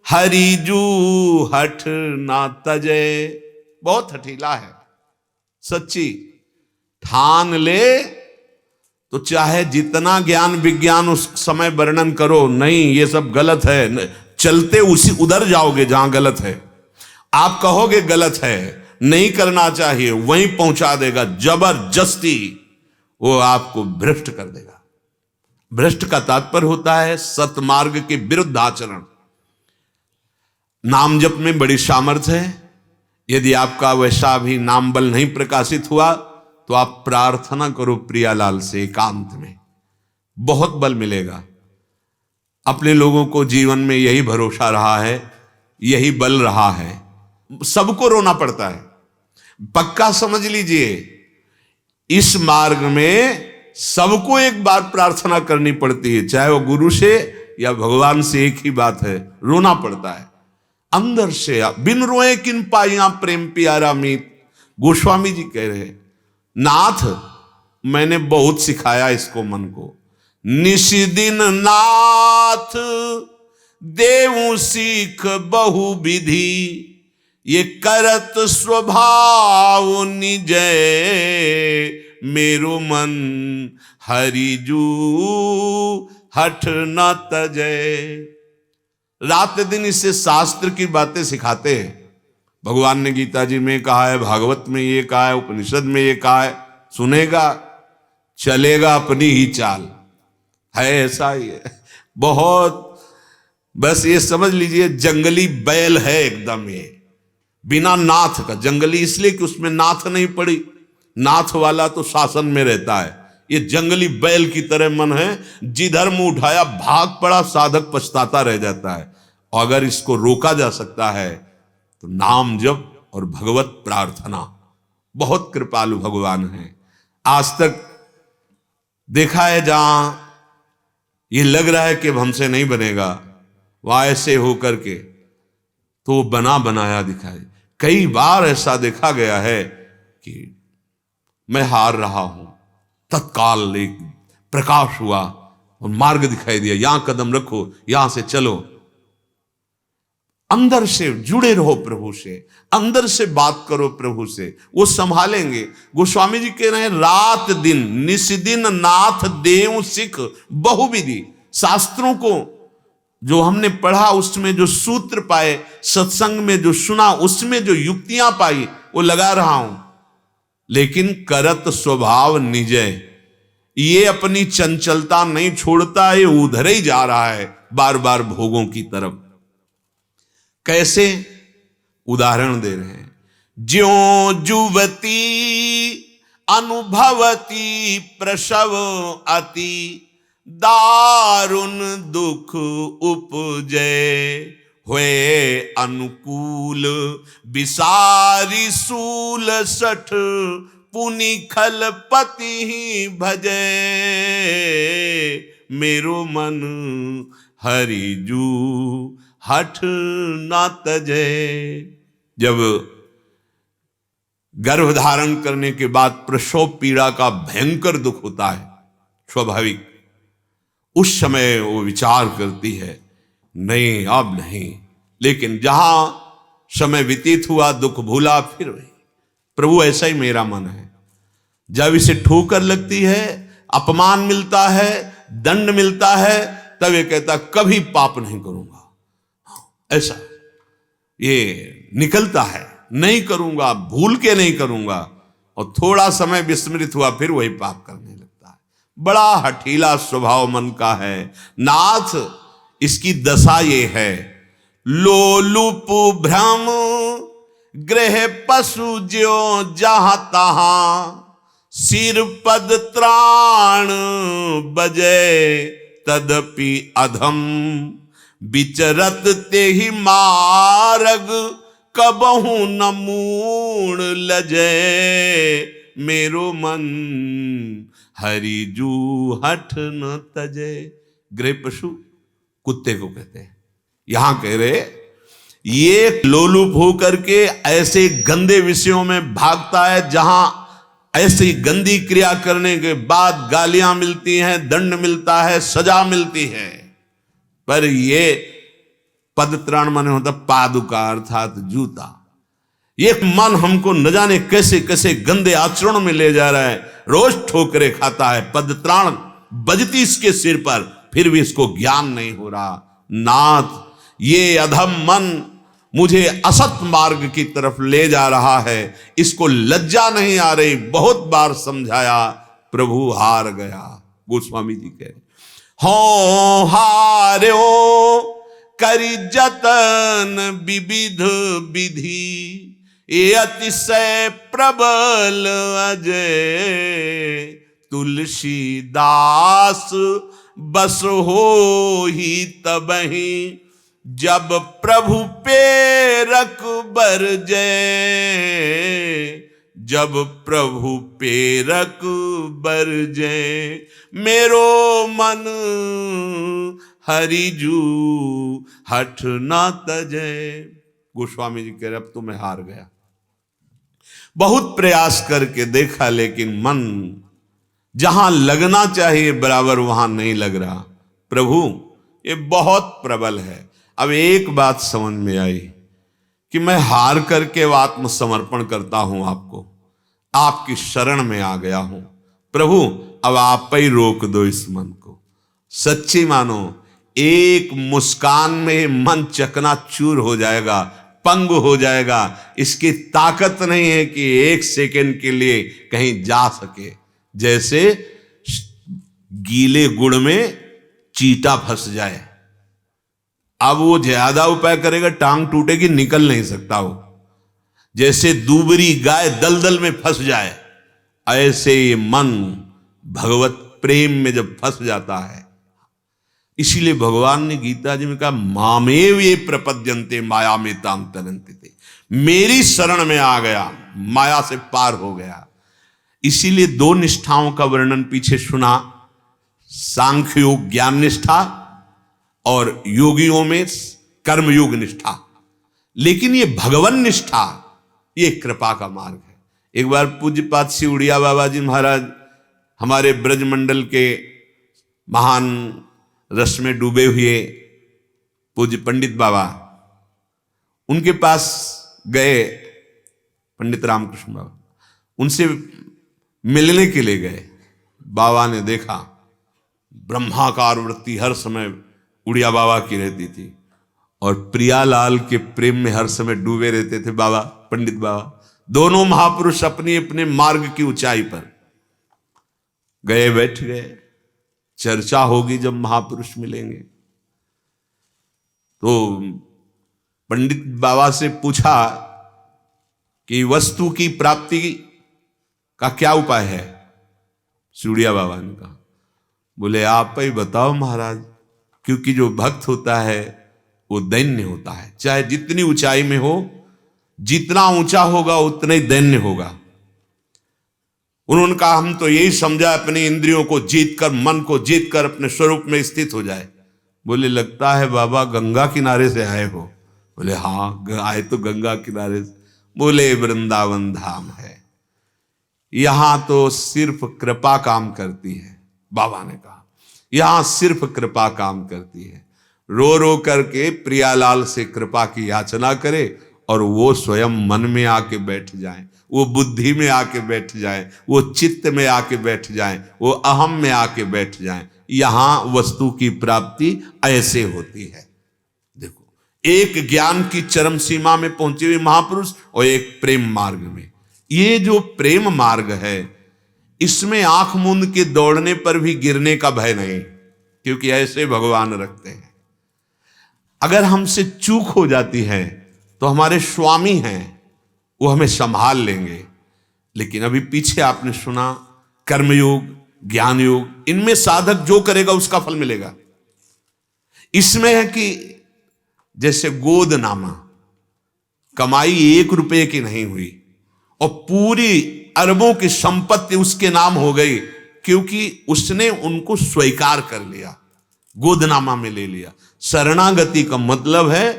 हरिजू हठ ना तजे। बहुत हठीला है, सच्ची। ठान ले तो चाहे जितना ज्ञान विज्ञान उस समय वर्णन करो, नहीं ये सब गलत है, चलते उसी उधर जाओगे जहां गलत है। आप कहोगे गलत है, नहीं करना चाहिए, वहीं पहुंचा देगा जबरदस्ती, वो आपको भ्रष्ट कर देगा। भ्रष्ट का तात्पर्य होता है सतमार्ग के विरुद्ध आचरण। नाम जप में बड़ी सामर्थ्य है। यदि आपका वैसा भी नाम बल नहीं प्रकाशित हुआ तो आप प्रार्थना करो प्रियालाल से एकांत में, बहुत बल मिलेगा। अपने लोगों को जीवन में यही भरोसा रहा है, यही बल रहा है। सबको रोना पड़ता है, पक्का समझ लीजिए। इस मार्ग में सबको एक बार प्रार्थना करनी पड़ती है, चाहे वो गुरु से या भगवान से, एक ही बात है, रोना पड़ता है अंदर से। बिन रोए किन पाइया प्रेम प्यारा मीत, गोस्वामी जी कह रहे, नाथ मैंने बहुत सिखाया इसको मन को, निशिदिन नाथ देव सीख बहु विधि, ये करत स्वभाव निजय, मेरो मन हरिजू हठ न तजय। रात दिन इससे शास्त्र की बातें सिखाते हैं। भगवान ने गीता जी में कहा है, भागवत में ये कहा है, उपनिषद में ये कहा है, सुनेगा चलेगा अपनी ही चाल है, ऐसा ही है बहुत। बस ये समझ लीजिए जंगली बैल है एकदम, ये बिना नाथ का। जंगली इसलिए कि उसमें नाथ नहीं पड़ी, नाथ वाला तो शासन में रहता है। ये जंगली बैल की तरह मन है, जिधर मुंह उठाया भाग पड़ा, साधक पछताता रह जाता है। और अगर इसको रोका जा सकता है तो नाम जप और भगवत प्रार्थना। बहुत कृपालु भगवान है। आज तक देखा है जहां ये लग रहा है कि अब हमसे नहीं बनेगा, वहां ऐसे हो करके तो बना बनाया दिखाई। कई बार ऐसा देखा गया है कि मैं हार रहा हूं, तत्काल एक प्रकाश हुआ और मार्ग दिखाई दिया, यहां कदम रखो, यहां से चलो। अंदर से जुड़े रहो प्रभु से, अंदर से बात करो प्रभु से, वो संभालेंगे। गोस्वामी जी कह रहे हैं, रात दिन निस्दिन नाथ देव सिख बहुविधि। शास्त्रों को जो हमने पढ़ा, उसमें जो सूत्र पाए, सत्संग में जो सुना, उसमें जो युक्तियां पाई, वो लगा रहा हूं। लेकिन करत स्वभाव निजय, ये अपनी चंचलता नहीं छोड़ता, ये उधर ही जा रहा है बार बार भोगों की तरफ। कैसे? उदाहरण दे रहे हैं, ज्यों जुवती अनुभवती प्रसव अति, दारुण दुख उपजय, हुए अनुकूल विसारी सूल सठ, पुनि खल पति ही भजे, मेरो मन हरिजू हठ न तजे। जब गर्भ धारण करने के बाद प्रसव पीड़ा का भयंकर दुख होता है, स्वाभाविक, उस समय वो विचार करती है, नहीं अब नहीं। लेकिन जहां समय व्यतीत हुआ, दुख भूला, फिर वही। प्रभु ऐसा ही मेरा मन है। जब इसे ठोकर लगती है, अपमान मिलता है, दंड मिलता है, तब ये कहता कभी पाप नहीं करूंगा। ऐसा ये निकलता है, नहीं करूंगा, भूल के नहीं करूंगा। और थोड़ा समय विस्मृत हुआ, फिर वही पाप करने लगता है। बड़ा हठीला स्वभाव मन का है। नाथ इसकी दशा ये है, लोलुप भ्रम ग्रह पशु ज्यो जहां तहां, सिर पद त्राण बजय, तदपि अधम विचरत ते ही मार्ग, कबहू न मूण लजय, मेरो मन हरिजू हठ न तजय। गृह पशु कुत्ते को कहते हैं। यहां कह रहे, ये लोलुप होकर के ऐसे गंदे विषयों में भागता है, जहां ऐसी गंदी क्रिया करने के बाद गालियां मिलती हैं, दंड मिलता है, सजा मिलती है। पर ये पदत्राण माने होता पादुका, अर्थात जूता। ये मन हमको न जाने कैसे कैसे गंदे आचरणों में ले जा रहा है, रोज ठोकरे खाता है, पदत्राण बजती इसके सिर पर, फिर भी इसको ज्ञान नहीं हो रहा। नाथ, ये अधम मन मुझे असत मार्ग की तरफ ले जा रहा है, इसको लज्जा नहीं आ रही, बहुत बार समझाया, प्रभु हार गया। गोस्वामी जी कह रहे, हो हार्यो करी जतन विविध विधि, ये अतिशय प्रबल अजय, तुलसीदास बस हो ही तबहि, जब प्रभु पेरक बरजै, जब प्रभु पेरक बरजै, मेरो मन हरिजू हठ न तजै। गोस्वामी जी कह रहे, अब तो मैं हार गया, बहुत प्रयास करके देखा, लेकिन मन जहां लगना चाहिए बराबर वहां नहीं लग रहा। प्रभु ये बहुत प्रबल है। अब एक बात समझ में आई कि मैं हार करके आत्मसमर्पण करता हूं आपको, आपकी शरण में आ गया हूं। प्रभु अब आप ही रोक दो इस मन को। सच्ची मानो, एक मुस्कान में मन चकनाचूर हो जाएगा, पंग हो जाएगा। इसकी ताकत नहीं है कि एक सेकंड के लिए कहीं जा सके। जैसे गीले गुड़ में चींटा फंस जाए, अब वो ज्यादा उपाय करेगा, टांग टूटेगी, निकल नहीं सकता वो। जैसे दूबरी गाय दलदल में फंस जाए, ऐसे ये मन भगवत प्रेम में जब फंस जाता है। इसीलिए भगवान ने गीता जी में कहा, मामेव ये प्रपद्यन्ते माया में ताम तरन्ते थे, मेरी शरण में आ गया, माया से पार हो गया। इसीलिए दो निष्ठाओं का वर्णन पीछे सुना, सांख्य योग ज्ञान निष्ठा और योगियों में कर्मयोग निष्ठा। लेकिन ये भगवन निष्ठा, ये कृपा का मार्ग है। एक बार पूज्यपाद श्री उड़िया बाबा जी महाराज हमारे ब्रजमंडल के महान रस में डूबे हुए पूज्य पंडित बाबा, उनके पास गए, पंडित रामकृष्ण बाबा, उनसे मिलने के लिए गए। बाबा ने देखा ब्रह्माकार वृत्ति हर समय उड़िया बाबा की रहती थी, और प्रियालाल के प्रेम में हर समय डूबे रहते थे बाबा, पंडित बाबा। दोनों महापुरुष अपनी अपने मार्ग की ऊंचाई पर गए, बैठ गए। चर्चा होगी जब महापुरुष मिलेंगे। तो पंडित बाबा से पूछा कि वस्तु की प्राप्ति का क्या उपाय है। सूर्या बाबा ने कहा, बोले आप ही बताओ महाराज, क्योंकि जो भक्त होता है वो दैन्य होता है, चाहे जितनी ऊंचाई में हो, जितना ऊंचा होगा उतना ही दैन्य होगा। उन्होंने कहा, हम तो यही समझा अपनी इंद्रियों को जीत कर, मन को जीत कर अपने स्वरूप में स्थित हो जाए। बोले लगता है बाबा गंगा किनारे से आए हो। बोले हाँ, आए तो गंगा किनारे से। बोले वृंदावन धाम है, यहां तो सिर्फ कृपा काम करती है। बाबा ने कहा यहां सिर्फ कृपा काम करती है। रो रो करके प्रियालाल से कृपा की याचना करे और वो स्वयं मन में आके बैठ जाए, वो बुद्धि में आके बैठ जाए, वो चित्त में आके बैठ जाए, वो अहम में आके बैठ जाए। यहां वस्तु की प्राप्ति ऐसे होती है। देखो, एक ज्ञान की चरम सीमा में पहुंचे हुए महापुरुष और एक प्रेम मार्ग में। ये जो प्रेम मार्ग है, इसमें आंख मूंद के दौड़ने पर भी गिरने का भय नहीं, क्योंकि ऐसे भगवान रखते हैं। अगर हमसे चूक हो जाती है तो हमारे स्वामी हैं, वो हमें संभाल लेंगे। लेकिन अभी पीछे आपने सुना कर्मयोग, ज्ञान योग, इनमें साधक जो करेगा उसका फल मिलेगा। इसमें है कि जैसे गोदनामा, कमाई 1 रुपए की नहीं हुई और पूरी अरबों की संपत्ति उसके नाम हो गई, क्योंकि उसने उनको स्वीकार कर लिया, गोदनामा में ले लिया। शरणागति का मतलब है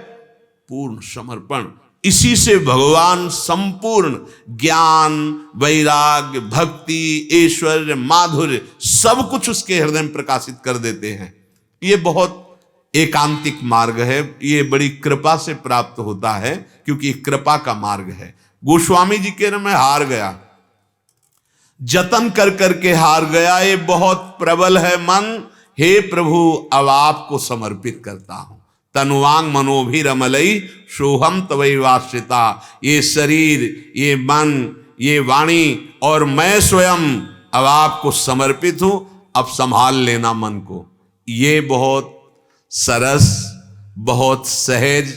पूर्ण समर्पण। इसी से भगवान संपूर्ण ज्ञान, वैराग्य, भक्ति, ऐश्वर्य, माधुर्य सब कुछ उसके हृदय में प्रकाशित कर देते हैं। ये बहुत एकांतिक मार्ग है, ये बड़ी कृपा से प्राप्त होता है, क्योंकि कृपा का मार्ग है। गोस्वामी जी के मैं हार गया, जतन कर करके हार गया, ये बहुत प्रबल है मन, हे प्रभु अब आपको समर्पित करता हूं। तनुवांग मनोभिरमलई सोहम तवैवाश्रिता। ये शरीर, ये मन, ये वाणी और मैं स्वयं अब आपको समर्पित हूं, अब संभाल लेना मन को। ये बहुत सरस, बहुत सहज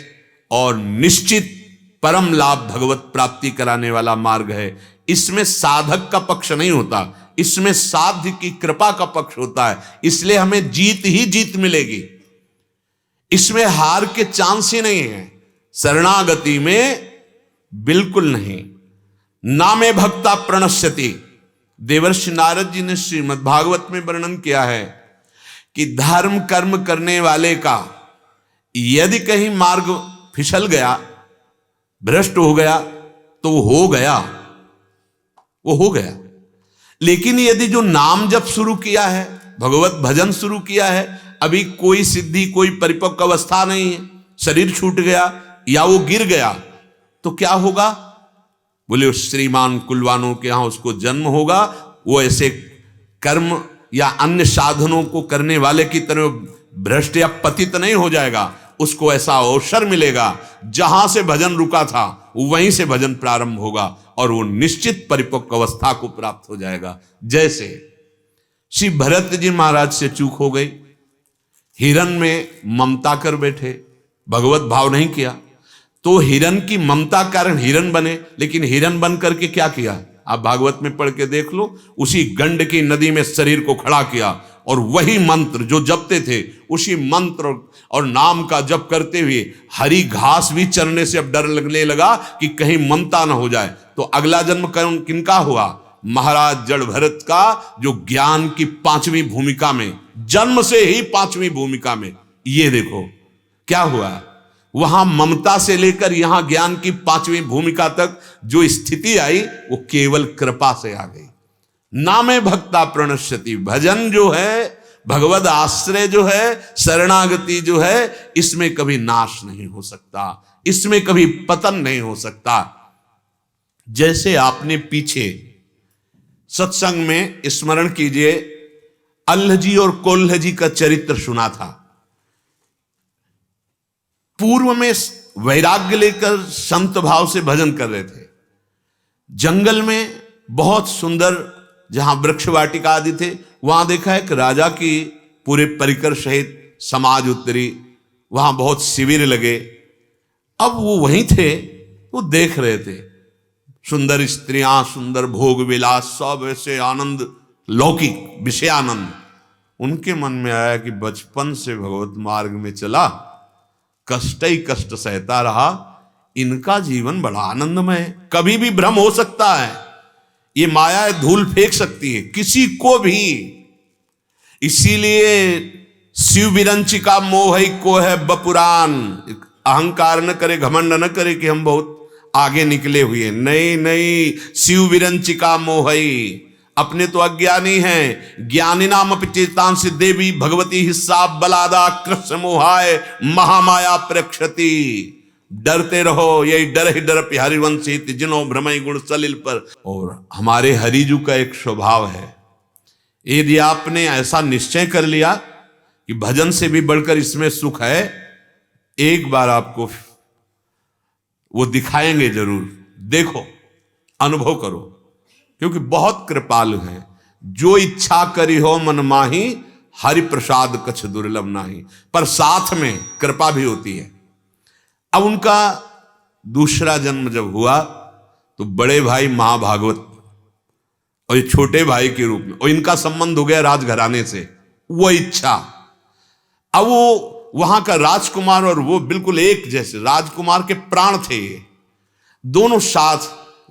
और निश्चित परम लाभ भगवत प्राप्ति कराने वाला मार्ग है। इसमें साधक का पक्ष नहीं होता, इसमें साध्य की कृपा का पक्ष होता है, इसलिए हमें जीत ही जीत मिलेगी, इसमें हार के चांस ही नहीं है। शरणागति में बिल्कुल नहीं। नामे भक्ता प्रणश्यति। देवर्षि नारद जी ने श्रीमद् भागवत में वर्णन किया है कि धर्म कर्म करने वाले का यदि कहीं मार्ग फिसल गया, भ्रष्ट हो गया, तो हो गया, वो हो गया। लेकिन यदि जो नाम जप शुरू किया है, भगवत भजन शुरू किया है, अभी कोई सिद्धि, कोई परिपक्व अवस्था नहीं है, शरीर छूट गया या वो गिर गया, तो क्या होगा? बोले श्रीमान कुलवानों के यहां उसको जन्म होगा, वो ऐसे कर्म या अन्य साधनों को करने वाले की तरह भ्रष्ट या पतित नहीं हो जाएगा, उसको ऐसा अवसर मिलेगा जहां से भजन रुका था वहीं से भजन प्रारंभ होगा और वो निश्चित परिपक्व अवस्था को प्राप्त हो जाएगा। जैसे श्री भरत जी महाराज से चूक हो गई, हिरण में ममता कर बैठे, भगवत भाव नहीं किया, तो हिरण की ममता कारण हिरण बने, लेकिन हिरण बन करके क्या किया? आप भागवत में पढ़ के देख लो, उसी गंड की नदी में शरीर को खड़ा किया और वही मंत्र जो जपते थे, उसी मंत्र और नाम का जप करते हुए हरी घास भी चरने से अब डर लगने लगा कि कहीं ममता ना हो जाए। तो अगला जन्म किनका हुआ? महाराज जड़ भरत का, जो ज्ञान की 5वीं भूमिका में, जन्म से ही 5वीं भूमिका में। ये देखो क्या हुआ, वहां ममता से लेकर यहां ज्ञान की 5वीं भूमिका तक जो स्थिति आई वो केवल कृपा से आ गई। नामे भक्ता प्रणश्यति। भजन जो है, भगवद आश्रय जो है, शरणागति जो है, इसमें कभी नाश नहीं हो सकता, इसमें कभी पतन नहीं हो सकता। जैसे आपने पीछे सत्संग में स्मरण कीजिए, अल्लाह जी और कोल्ह जी का चरित्र सुना था। पूर्व में वैराग्य लेकर संत भाव से भजन कर रहे थे, जंगल में बहुत सुंदर जहां वृक्ष वाटिका आदि थे, वहां देखा है कि राजा की पूरे परिकर सहित समाज उतरी, वहां बहुत शिविर लगे। अब वो वहीं थे, वो देख रहे थे सुंदर स्त्रियां, सुंदर भोग विलास, सब ऐसे आनंद, लौकिक विषय आनंद। उनके मन में आया कि बचपन से भगवत मार्ग में चला, कष्ट ही कष्ट सहता रहा, इनका जीवन बड़ा आनंदमय है, कभी भी भ्रम हो सकता है, ये माया धूल फेंक सकती है किसी को भी। इसीलिए शिव विरंचिका मोह को है बपुरान। अहंकार न करे, घमंड न करे कि हम बहुत आगे निकले हुए, नहीं नहीं, शिव विरंचिका मोहई। अपने तो अज्ञानी हैं, ज्ञानी नाम चेतांश देवी भगवती हिस्सा बलादा कृष्ण मोहाय महामाया प्रेक्षति। डरते रहो, यही डर ही डर हरिवंशी जिनो भ्रमई गुण सलिल पर। और हमारे हरिजू का एक स्वभाव है, यदि आपने ऐसा निश्चय कर लिया कि भजन से भी बढ़कर इसमें सुख है, एक बार आपको वो दिखाएंगे जरूर, देखो, अनुभव करो, क्योंकि बहुत कृपालु हैं। जो इच्छा करी हो मन माही, हरि प्रसाद कछ दुर्लभ नाही। पर साथ में कृपा भी होती है। अब उनका दूसरा जन्म जब हुआ तो बड़े भाई महाभागवत और ये छोटे भाई के रूप में, और इनका संबंध हो गया राजघराने से, वो इच्छा। अब वो वहां का राजकुमार और वो बिल्कुल एक जैसे, राजकुमार के प्राण थे ये दोनों साथ,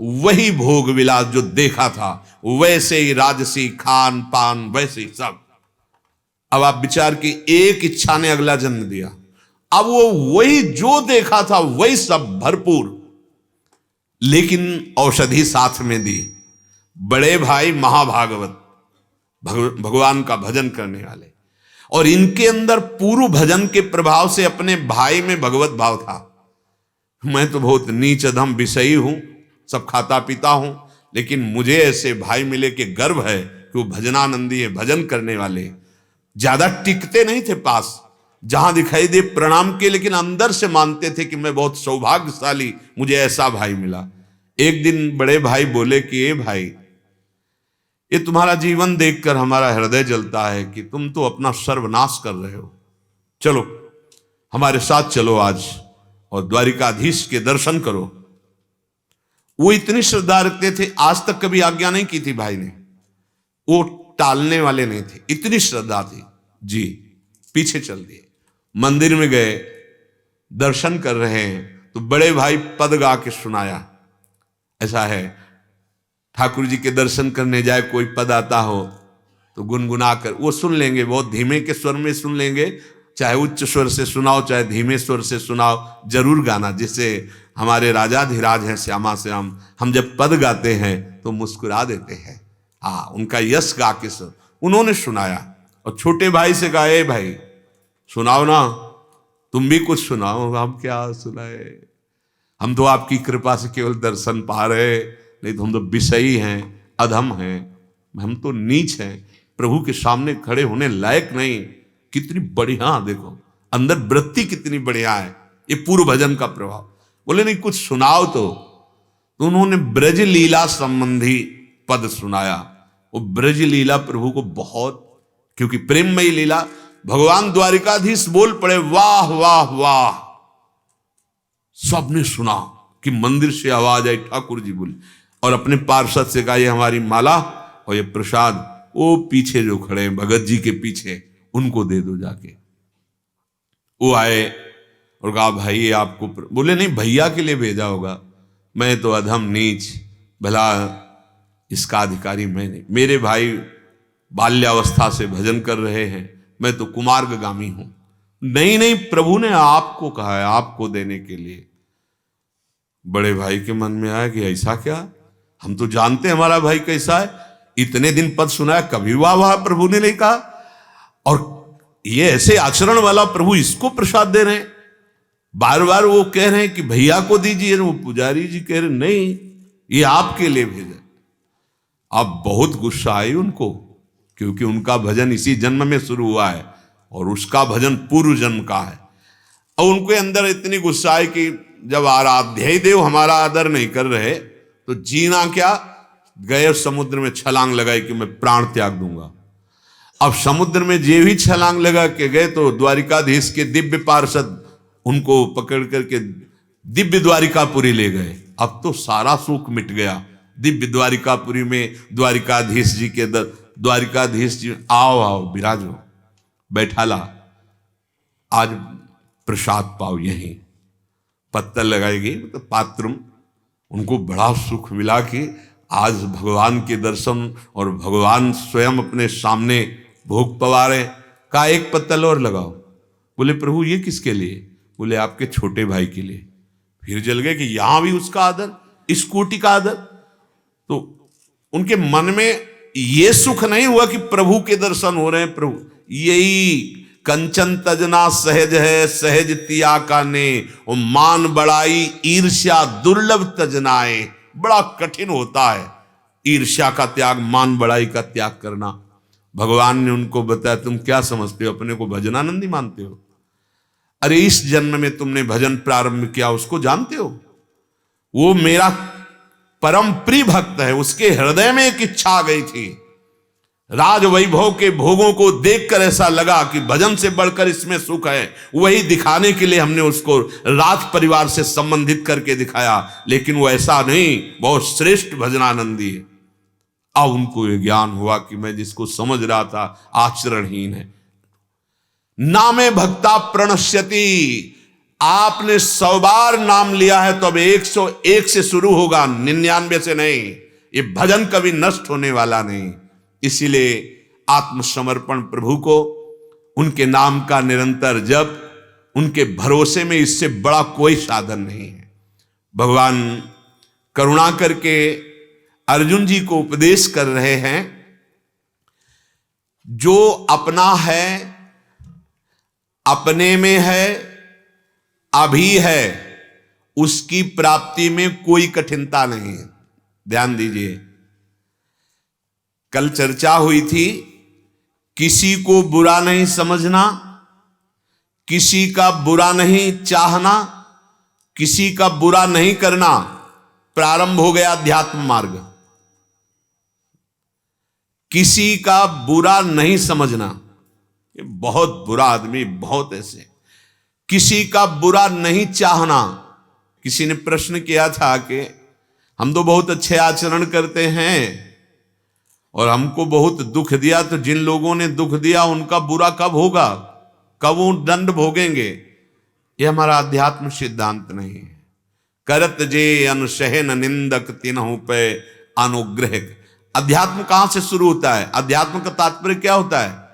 वही भोग विलास जो देखा था वैसे ही राजसी खान पान वैसे ही सब। अब आप विचार की, एक इच्छा ने अगला जन्म दिया, अब वो वही जो देखा था वही सब भरपूर, लेकिन औषधि साथ में दी। बड़े भाई महाभागवत, भगवान का भजन करने वाले, और इनके अंदर पूर्व भजन के प्रभाव से अपने भाई में भगवत भाव था। मैं तो बहुत नीच अधम विषयी हूं, सब खाता पीता हूं, लेकिन मुझे ऐसे भाई मिले कि गर्व है कि वो भजनानंदी है, भजन करने वाले। ज्यादा टिकते नहीं थे पास, जहां दिखाई दे प्रणाम के, लेकिन अंदर से मानते थे कि मैं बहुत सौभाग्यशाली, मुझे ऐसा भाई मिला। एक दिन बड़े भाई बोले कि ए भाई, ये तुम्हारा जीवन देखकर हमारा हृदय जलता है कि तुम तो अपना सर्वनाश कर रहे हो। चलो हमारे साथ चलो आज और द्वारिकाधीश के दर्शन करो। वो इतनी श्रद्धा रखते थे, आज तक कभी आज्ञा नहीं की थी भाई ने, वो टालने वाले नहीं थे, इतनी श्रद्धा थी जी। पीछे चल दिए, मंदिर में गए, दर्शन कर रहे हैं तो बड़े भाई पद गा के सुनाया। ऐसा है, ठाकुर जी के दर्शन करने जाए, कोई पद आता हो तो गुनगुना कर वो सुन लेंगे, बहुत धीमे के स्वर में सुन लेंगे, चाहे उच्च स्वर से सुनाओ चाहे धीमे स्वर से सुनाओ, जरूर गाना। जैसे हमारे राजाधिराज हैं श्यामा श्याम, हम जब पद गाते हैं तो मुस्कुरा देते हैं। उनका यश गा के सुन, उन्होंने सुनाया और छोटे भाई से कहा, ए भाई सुनाओ ना, तुम भी कुछ सुनाओ। हम क्या सुनाए, हम तो आपकी कृपा से केवल दर्शन पा रहे, नहीं तो हम तो विषयी हैं, अधम हैं, हम तो नीच हैं, प्रभु के सामने खड़े होने लायक नहीं। कितनी बढ़िया, देखो अंदर वृत्ति कितनी बढ़िया है, ये पूर्व भजन का प्रभाव। बोले नहीं कुछ सुनाओ तो उन्होंने ब्रज लीला संबंधी पद सुनाया। वो ब्रज लीला प्रभु को बहुत, क्योंकि प्रेममयी लीला, भगवान द्वारिकाधीश बोल पड़े, वाह वाह वाह। सबने सुना कि मंदिर से आवाज आई, ठाकुर जी बोले, और अपने पार्षद से कहा, ये हमारी माला और ये प्रसाद वो पीछे जो खड़े हैं भगत जी के पीछे, उनको दे दो जाके। वो आए और कहा, भाई ये आपको, बोले नहीं भैया के लिए भेजा होगा, मैं तो अधम नीच, भला इसका अधिकारी मैं नहीं, मेरे भाई बाल्यावस्था से भजन कर रहे हैं, मैं तो कुमार्गामी हूं। नहीं नहीं, प्रभु ने आपको कहा है, आपको देने के लिए। बड़े भाई के मन में आया कि ऐसा क्या, हम तो जानते हैं हमारा भाई कैसा है, इतने दिन पद सुनाया, कभी वाह वाह प्रभु ने नहीं कहा, और ये ऐसे आचरण वाला प्रभु इसको प्रसाद दे रहे हैं। बार बार वो कह रहे हैं कि भैया को दीजिए, वो पुजारी जी कह रहे नहीं ये आपके लिए भेजा। अब बहुत गुस्सा आई उनको, क्योंकि उनका भजन इसी जन्म में शुरू हुआ है और उसका भजन पूर्व जन्म का है। और उनके अंदर इतनी गुस्सा आई कि जब आराध्य देव हमारा आदर नहीं कर रहे तो जीना क्या, गए समुद्र में छलांग लगाई कि मैं प्राण त्याग दूंगा। अब समुद्र में जे भी छलांग लगा के गए तो द्वारिकाधीश के दिव्य पार्षद उनको पकड़ करके दिव्य द्वारिकापुरी ले गए। अब तो सारा सुख मिट गया। दिव्य द्वारिकापुरी में द्वारिकाधीश जी के द्वारिकाधीश जी, आओ आओ विराजो, बैठाला, आज प्रसाद पाओ, यहीं पत्तल लगाएगी तो पात्र, उनको बड़ा सुख मिला कि आज भगवान के दर्शन और भगवान स्वयं अपने सामने भोग पवा रहे। कहा एक पत्तल और लगाओ। बोले प्रभु ये किसके लिए? बोले आपके छोटे भाई के लिए। फिर जल गए कि यहां भी उसका आदर, इस कोटि का आदर। तो उनके मन में ये सुख नहीं हुआ कि प्रभु के दर्शन हो रहे हैं। प्रभु यही कंचन तजना सहज है, सहज तिया का ने, और मान बड़ाई ईर्ष्या दुर्लभ तजनाए। बड़ा कठिन होता है ईर्ष्या का त्याग, मान बड़ाई का त्याग करना। भगवान ने उनको बताया, तुम क्या समझते हो, अपने को भजनानंदी मानते हो? अरे इस जन्म में तुमने भजन प्रारंभ किया, उसको जानते हो? वो मेरा परम प्रिय भक्त है। उसके हृदय में एक इच्छा आ गई थी, राज वैभव के भोगों को देखकर ऐसा लगा कि भजन से बढ़कर इसमें सुख है। वही दिखाने के लिए हमने उसको राज परिवार से संबंधित करके दिखाया, लेकिन वो ऐसा नहीं, बहुत श्रेष्ठ भजनानंदी है। अब उनको ये ज्ञान हुआ कि मैं जिसको समझ रहा था आचरणहीन है। नामे भक्ता प्रणश्यति, आपने 100 बार नाम लिया है तो अब 101 से शुरू होगा, 99 से नहीं। ये भजन कभी नष्ट होने वाला नहीं। इसीलिए आत्मसमर्पण प्रभु को, उनके नाम का निरंतर जप, उनके भरोसे में इससे बड़ा कोई साधन नहीं है। भगवान करुणा करके अर्जुन जी को उपदेश कर रहे हैं, जो अपना है, अपने में है, अभी है, उसकी प्राप्ति में कोई कठिनता नहीं है। ध्यान दीजिए, कल चर्चा हुई थी, किसी को बुरा नहीं समझना, किसी का बुरा नहीं चाहना, किसी का बुरा नहीं करना, प्रारंभ हो गया अध्यात्म मार्ग। किसी का बुरा नहीं समझना, ये बहुत बुरा आदमी, बहुत ऐसे। किसी का बुरा नहीं चाहना। किसी ने प्रश्न किया था कि हम तो बहुत अच्छे आचरण करते हैं और हमको बहुत दुख दिया, तो जिन लोगों ने दुख दिया उनका बुरा कब होगा, कब वो दंड भोगेंगे? ये हमारा अध्यात्म सिद्धांत नहीं है। करत जे अनुशहन निंदक तिन्हु पे अनुग्रह। अध्यात्म कहां से शुरू होता है? अध्यात्म का तात्पर्य क्या होता है?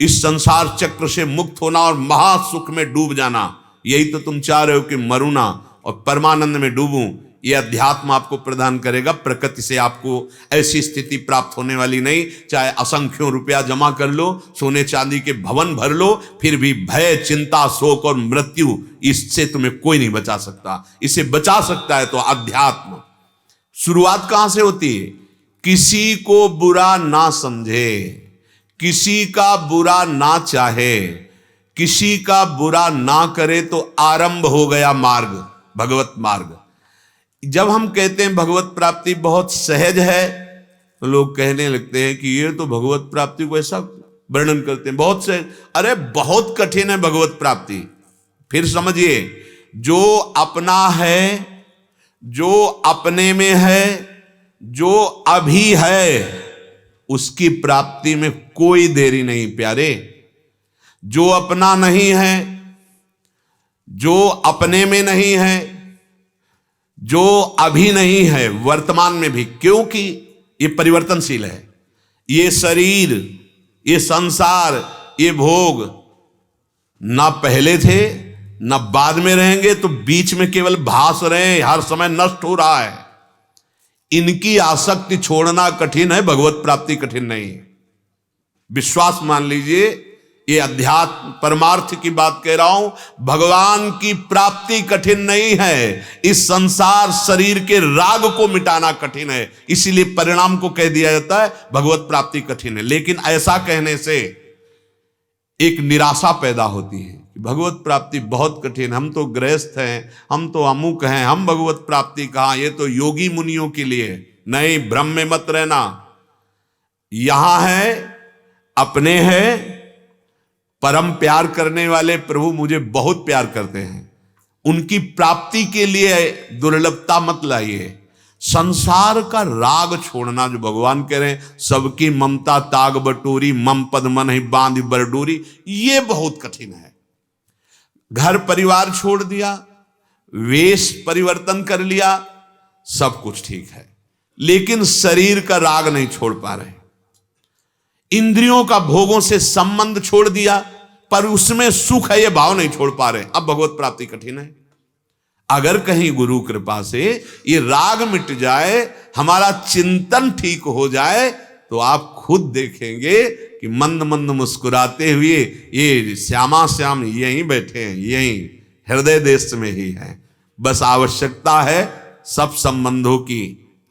इस संसार चक्र से मुक्त होना और महासुख में डूब जाना। यही तो तुम चाह रहे हो कि मरूं ना और परमानंद में डूबूं। यह अध्यात्म आपको प्रदान करेगा। प्रकृति से आपको ऐसी स्थिति प्राप्त होने वाली नहीं, चाहे असंख्यों रुपया जमा कर लो, सोने चांदी के भवन भर लो, फिर भी भय, चिंता, शोक और मृत्यु, इससे तुम्हें कोई नहीं बचा सकता। इसे बचा सकता है तो अध्यात्म। शुरुआत कहां से होती है? किसी को बुरा ना समझे, किसी का बुरा ना चाहे, किसी का बुरा ना करे, तो आरंभ हो गया मार्ग, भगवत मार्ग। जब हम कहते हैं भगवत प्राप्ति बहुत सहज है, तो लोग कहने लगते हैं कि ये तो भगवत प्राप्ति को ऐसा वर्णन करते हैं, बहुत सहज। अरे बहुत कठिन है भगवत प्राप्ति। फिर समझिए, जो अपना है, जो अपने में है, जो अभी है, उसकी प्राप्ति में कोई देरी नहीं प्यारे। जो अपना नहीं है, जो अपने में नहीं है, जो अभी नहीं है, वर्तमान में भी, क्योंकि ये परिवर्तनशील है। ये शरीर, ये संसार, ये भोग ना पहले थे ना बाद में रहेंगे, तो बीच में केवल भास रहे, हर समय नष्ट हो रहा है। इनकी आसक्ति छोड़ना कठिन है, भगवत प्राप्ति कठिन नहीं है। विश्वास मान लीजिए, ये अध्यात्म परमार्थ की बात कह रहा हूं। भगवान की प्राप्ति कठिन नहीं है, इस संसार शरीर के राग को मिटाना कठिन है। इसीलिए परिणाम को कह दिया जाता है भगवत प्राप्ति कठिन है। लेकिन ऐसा कहने से एक निराशा पैदा होती है कि भगवत प्राप्ति बहुत कठिन, हम तो गृहस्थ हैं, हम तो अमुक हैं, हम भगवत प्राप्ति कहां, ये तो योगी मुनियों के लिए। नहीं, भ्रम में मत रहना। यहां है, अपने हैं, परम प्यार करने वाले प्रभु मुझे बहुत प्यार करते हैं, उनकी प्राप्ति के लिए दुर्लभता मत लाइए। संसार का राग छोड़ना, जो भगवान कह रहे हैं, सबकी ममता ताग बटोरी, मम पद मन ही बांध बरडोरी, ये बहुत कठिन है। घर परिवार छोड़ दिया, वेश परिवर्तन कर लिया, सब कुछ ठीक है, लेकिन शरीर का राग नहीं छोड़ पा रहे। इंद्रियों का भोगों से संबंध छोड़ दिया, पर उसमें सुख है ये भाव नहीं छोड़ पा रहे। अब भगवत प्राप्ति कठिन है। अगर कहीं गुरु कृपा से ये राग मिट जाए, हमारा चिंतन ठीक हो जाए, तो आप खुद देखेंगे कि मंद मंद मुस्कुराते हुए ये श्यामा श्याम यहीं बैठे हैं, यहीं हृदय देश में ही हैं। बस आवश्यकता है सब संबंधों की,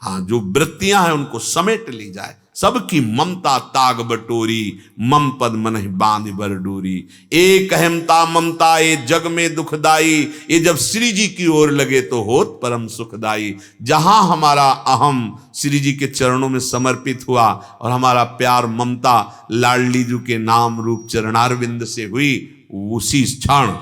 हाँ, जो वृत्तियां हैं उनको समेट ली जाए। सबकी ममता ताग बटोरी, मम पद मन ही बांध बर डोरी। एक अहमता ममता ये जग में दुखदाई, ये जब श्री जी की ओर लगे तो होत परम सुखदाई। जहां हमारा अहम श्री जी के चरणों में समर्पित हुआ और हमारा प्यार ममता लाडली जी के नाम रूप चरणारविंद से हुई, उसी क्षण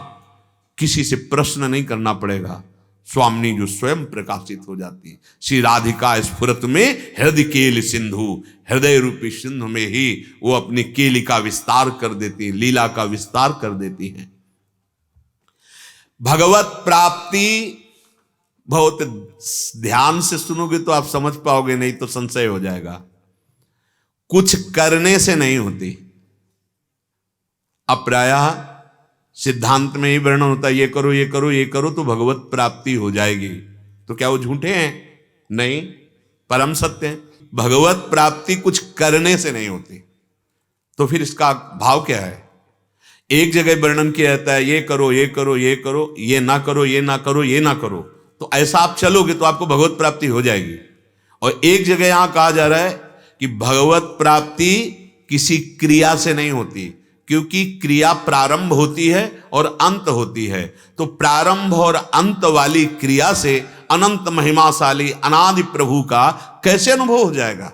किसी से प्रश्न नहीं करना पड़ेगा, स्वामिनी जो स्वयं प्रकाशित हो जाती है। श्री राधिका स्फुरत में हृदय केल सिंधु, हृदय रूपी सिंधु में ही वो अपनी केली का विस्तार कर देती है, लीला का विस्तार कर देती है। भगवत प्राप्ति बहुत ध्यान से सुनोगे तो आप समझ पाओगे, नहीं तो संशय हो जाएगा। कुछ करने से नहीं होती। अब प्रायः सिद्धांत में ही वर्णन होता है, ये करो ये करो ये करो तो भगवत प्राप्ति हो जाएगी। तो क्या वो झूठे हैं? नहीं, परम सत्य है। भगवत प्राप्ति कुछ करने से नहीं होती। तो फिर इसका भाव क्या है? एक जगह वर्णन किया जाता है ये करो ये करो ये करो, ये ना करो ये ना करो ये ना करो, तो ऐसा आप चलोगे तो आपको भगवत प्राप्ति हो जाएगी। और एक जगह यहां कहा जा रहा है कि भगवत प्राप्ति किसी क्रिया से नहीं होती, क्योंकि क्रिया प्रारंभ होती है और अंत होती है। तो प्रारंभ और अंत वाली क्रिया से अनंत महिमाशाली अनादि प्रभु का कैसे अनुभव हो जाएगा?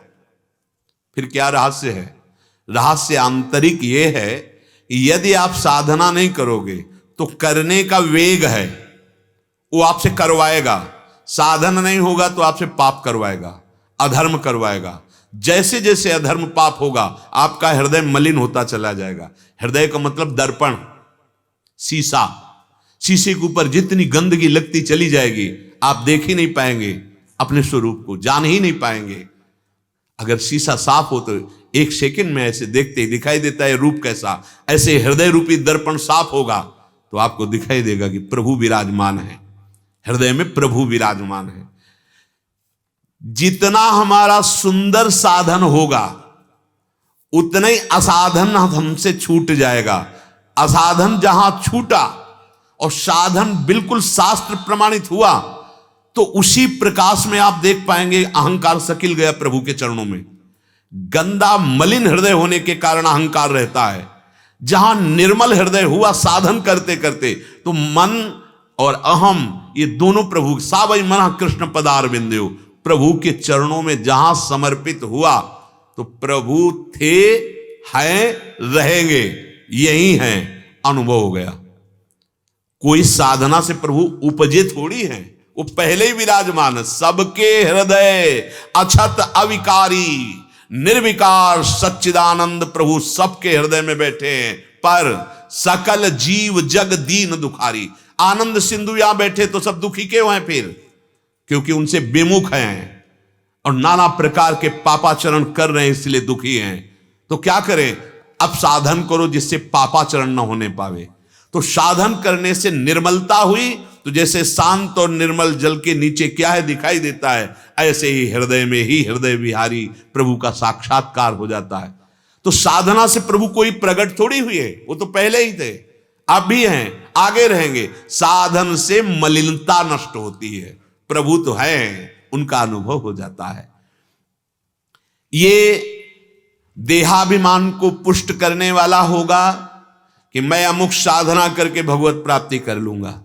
फिर क्या रहस्य है? रहस्य आंतरिक ये है, यदि आप साधना नहीं करोगे तो करने का वेग है, वो आपसे करवाएगा। साधन नहीं होगा तो आपसे पाप करवाएगा, अधर्म करवाएगा। जैसे जैसे अधर्म पाप होगा आपका हृदय मलिन होता चला जाएगा। हृदय का मतलब दर्पण, शीशा। शीशे के ऊपर जितनी गंदगी लगती चली जाएगी आप देख ही नहीं पाएंगे अपने स्वरूप को, जान ही नहीं पाएंगे। अगर शीशा साफ हो तो एक सेकंड में ऐसे देखते ही दिखाई देता है रूप कैसा। ऐसे हृदय रूपी दर्पण साफ होगा तो आपको दिखाई देगा कि प्रभु विराजमान है, हृदय में प्रभु विराजमान है। जितना हमारा सुंदर साधन होगा उतना ही असाधन हमसे छूट जाएगा। असाधन जहां छूटा और साधन बिल्कुल शास्त्र प्रमाणित हुआ तो उसी प्रकाश में आप देख पाएंगे अहंकार सकिल गया प्रभु के चरणों में। गंदा मलिन हृदय होने के कारण अहंकार रहता है। जहां निर्मल हृदय हुआ साधन करते करते तो मन और अहम ये दोनों प्रभु सावई मना कृष्ण पदार बिंदु प्रभु के चरणों में जहां समर्पित हुआ तो प्रभु थे, हैं, रहेंगे, यही हैं, अनुभव हो गया। कोई साधना से प्रभु उपजे थोड़ी है, वो पहले ही विराजमान है। सबके हृदय अछत अविकारी निर्विकार सच्चिदानंद प्रभु सबके हृदय में बैठे हैं। पर सकल जीव जग दीन दुखारी, आनंद सिंधु यहां बैठे तो सब दुखी क्यों हैं? फिर क्योंकि उनसे विमुख हैं और नाना प्रकार के पापाचरण कर रहे हैं, इसलिए दुखी हैं। तो क्या करें? अब साधन करो जिससे पापाचरण न होने पावे। तो साधन करने से निर्मलता हुई तो जैसे शांत और निर्मल जल के नीचे क्या है दिखाई देता है, ऐसे ही हृदय में ही हृदय विहारी प्रभु का साक्षात्कार हो जाता है। तो साधना से प्रभु कोई प्रकट थोड़ी हुई है, वो तो पहले ही थे, अब भी हैं, आगे रहेंगे। साधन से मलिनता नष्ट होती है, प्रभु तो है, उनका अनुभव हो जाता है। ये देहाभिमान को पुष्ट करने वाला होगा कि मैं अमुक साधना करके भगवत प्राप्ति कर लूंगा।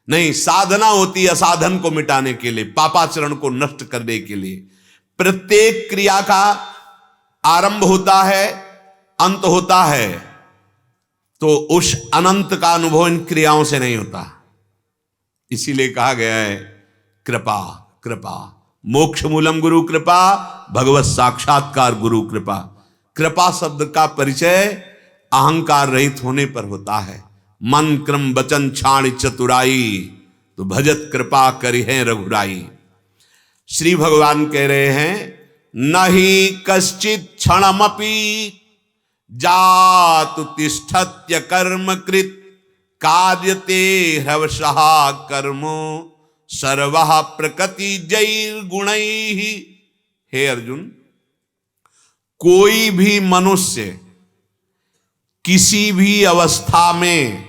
नहीं, साधना होती है साधन को मिटाने के लिए, पापाचरण को नष्ट करने के लिए। प्रत्येक क्रिया का आरंभ होता है, अंत होता है, तो उस अनंत का अनुभव इन क्रियाओं से नहीं होता। इसीलिए कहा गया है कृपा कृपा मोक्ष मूलम गुरु कृपा, भगवत साक्षात्कार गुरु कृपा। कृपा शब्द का परिचय अहंकार रहित होने पर होता है। मन क्रम वचन छाण चतुराई, तो भजत कृपा करी है रघुराई। श्री भगवान कह रहे हैं नहीं कश्चित क्षणमपि जातु तिष्ठत्य कर्म कृत कार्यते ह्रवशः कर्मो सर्वः प्रकृति जैर गुणैः। हे अर्जुन, कोई भी मनुष्य किसी भी अवस्था में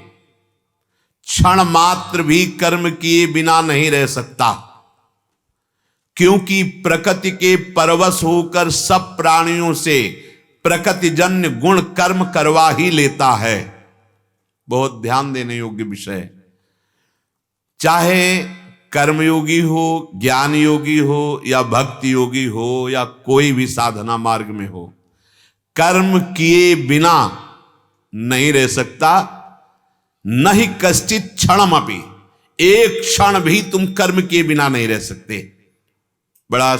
क्षण मात्र भी कर्म किए बिना नहीं रह सकता, क्योंकि प्रकृति के परवश होकर सब प्राणियों से प्रकृतिजन्य गुण कर्म करवा ही लेता है। बहुत ध्यान देने योग्य विषय। चाहे कर्मयोगी हो, ज्ञान योगी हो या भक्ति योगी हो या कोई भी साधना मार्ग में हो, कर्म किए बिना नहीं रह सकता। नहीं कश्चित क्षणमपि, एक क्षण भी तुम कर्म किए बिना नहीं रह सकते। बड़ा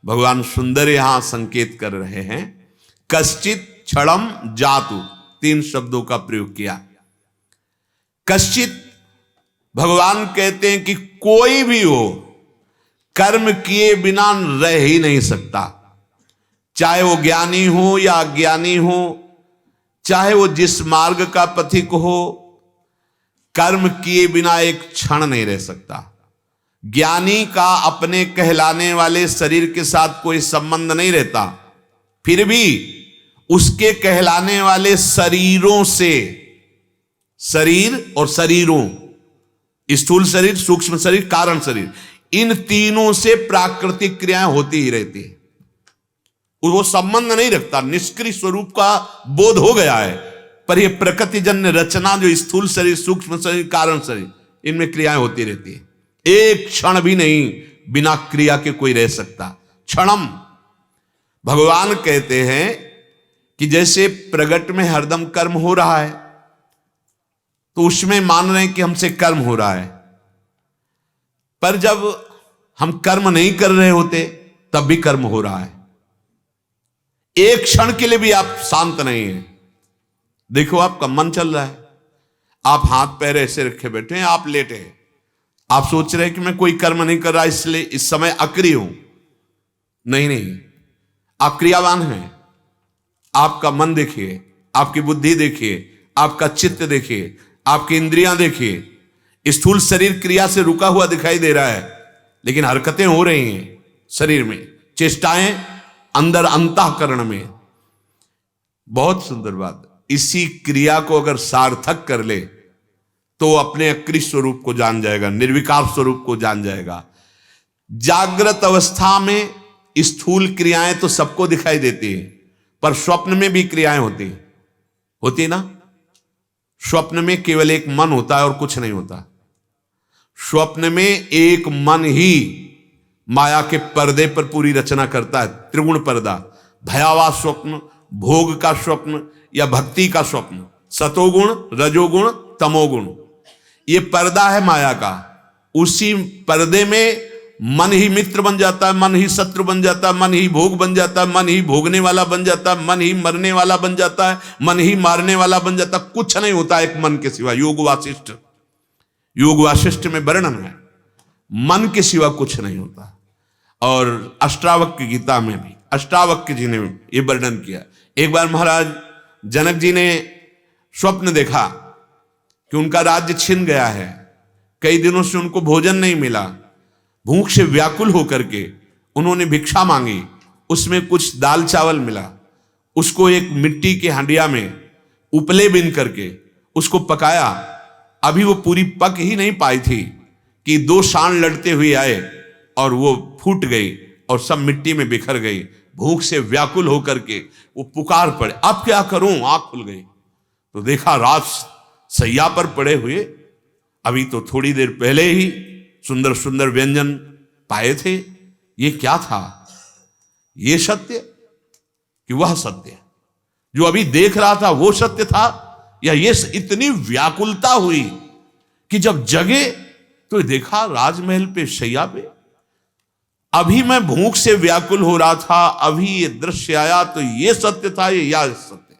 भगवान सुंदर यहां संकेत कर रहे हैं। कश्चित क्षणम जातु, 3 शब्दों का प्रयोग किया। कश्चित भगवान कहते हैं कि कोई भी हो कर्म किए बिना रह ही नहीं सकता, चाहे वो ज्ञानी हो या अज्ञानी हो, चाहे वो जिस मार्ग का पथिक हो, कर्म किए बिना एक क्षण नहीं रह सकता। ज्ञानी का अपने कहलाने वाले शरीर के साथ कोई संबंध नहीं रहता, फिर भी उसके कहलाने वाले शरीरों से, शरीर और शरीरों, स्थूल शरीर, सूक्ष्म शरीर, कारण शरीर, इन तीनों से प्राकृतिक क्रियाएं होती ही रहती है। वो संबंध नहीं रखता, निष्क्रिय स्वरूप का बोध हो गया है, पर ये प्रकृतिजन्य रचना जो स्थूल शरीर, सूक्ष्म शरीर, कारण शरीर, इनमें क्रियाएं होती रहती है। एक क्षण भी नहीं बिना क्रिया के कोई रह सकता। क्षणम, भगवान कहते हैं कि जैसे प्रगट में हरदम कर्म हो रहा है, तो उसमें मान रहे हैं कि हमसे कर्म हो रहा है, पर जब हम कर्म नहीं कर रहे होते तब भी कर्म हो रहा है। एक क्षण के लिए भी आप शांत नहीं हैं। देखो आपका मन चल रहा है, आप हाथ पैर ऐसे रखे बैठे हैं, आप लेटे हैं, आप सोच रहे हैं कि मैं कोई कर्म नहीं कर रहा इसलिए इस समय अक्रिय हूं। नहीं नहीं, आप क्रियावान हैं। आपका मन देखिए, आपकी बुद्धि देखिए, आपका चित्त देखिए, आपकी इंद्रियां देखिए। स्थूल शरीर क्रिया से रुका हुआ दिखाई दे रहा है, लेकिन हरकतें हो रही हैं शरीर में, चेष्टाएं अंदर अंतःकरण में। बहुत सुंदर बात। इसी क्रिया को अगर सार्थक कर ले तो अपने अक्रिय स्वरूप को जान जाएगा, निर्विकार स्वरूप को जान जाएगा। जागृत अवस्था में स्थूल क्रियाएं तो सबको दिखाई देती है, पर स्वप्न में भी क्रियाएं होती है ना। स्वप्न में केवल एक मन होता है और कुछ नहीं होता। स्वप्न में एक मन ही माया के पर्दे पर पूरी रचना करता है, त्रिगुण पर्दा। भयावह स्वप्न, भोग का स्वप्न या भक्ति का स्वप्न, सतोगुण, रजोगुण, तमोगुण, ये पर्दा है माया का। उसी पर्दे में मन ही मित्र बन जाता है, मन ही शत्रु बन जाता है, मन ही भोग बन जाता है, मन ही भोगने वाला बन जाता है, मन ही मरने वाला बन जाता है, मन ही मारने वाला बन जाता है। कुछ नहीं होता एक मन के सिवा। योग वासिष्ठ में वर्णन है, मन के सिवा कुछ नहीं होता। और अष्टावक्र गीता में भी अष्टावक्र जी ने यह वर्णन किया। एक बार महाराज जनक जी ने स्वप्न देखा कि उनका राज्य छिन गया है, कई दिनों से उनको भोजन नहीं मिला। भूख से व्याकुल होकर के उन्होंने भिक्षा मांगी, उसमें कुछ दाल चावल मिला। उसको एक मिट्टी के हांडिया में उपले बिन करके उसको पकाया। अभी वो पूरी पक ही नहीं पाई थी कि दो सांड लड़ते हुए आए और वो फूट गई और सब मिट्टी में बिखर गई। भूख से व्याकुल होकर के वो पुकार पड़े, अब क्या करूं। आंख खुल गई तो देखा राज सैया पर पड़े हुए, अभी तो थोड़ी देर पहले ही सुंदर सुंदर व्यंजन पाए थे। ये क्या था? ये सत्य कि वह सत्य जो अभी देख रहा था वो सत्य था, या ये इतनी व्याकुलता हुई कि जब जगे तो देखा राजमहल पे शैया पे। अभी मैं भूख से व्याकुल हो रहा था, अभी ये दृश्य आया तो ये सत्य था, ये या सत्य।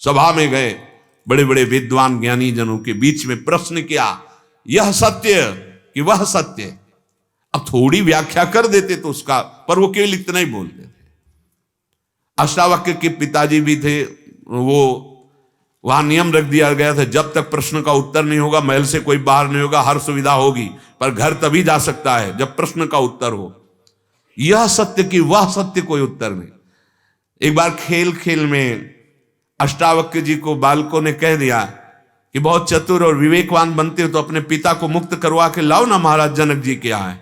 सभा में गए, बड़े बड़े विद्वान ज्ञानी जनों के बीच में प्रश्न किया, यह सत्य कि वह सत्य। अब थोड़ी व्याख्या कर देते तो उसका, पर वो केवल इतना ही बोलते थे। अष्टावक्र के पिताजी भी थे, वो वहां नियम रख दिया गया था जब तक प्रश्न का उत्तर नहीं होगा महल से कोई बाहर नहीं होगा। हर सुविधा होगी पर घर तभी जा सकता है जब प्रश्न का उत्तर हो। यह सत्य कि वह सत्य, कोई उत्तर नहीं। एक बार खेल खेल में अष्टावक्र जी को बालकों ने कह दिया कि बहुत चतुर और विवेकवान बनते हो तो अपने पिता को मुक्त करवा के लाओ ना महाराज जनक जी के यहाँ।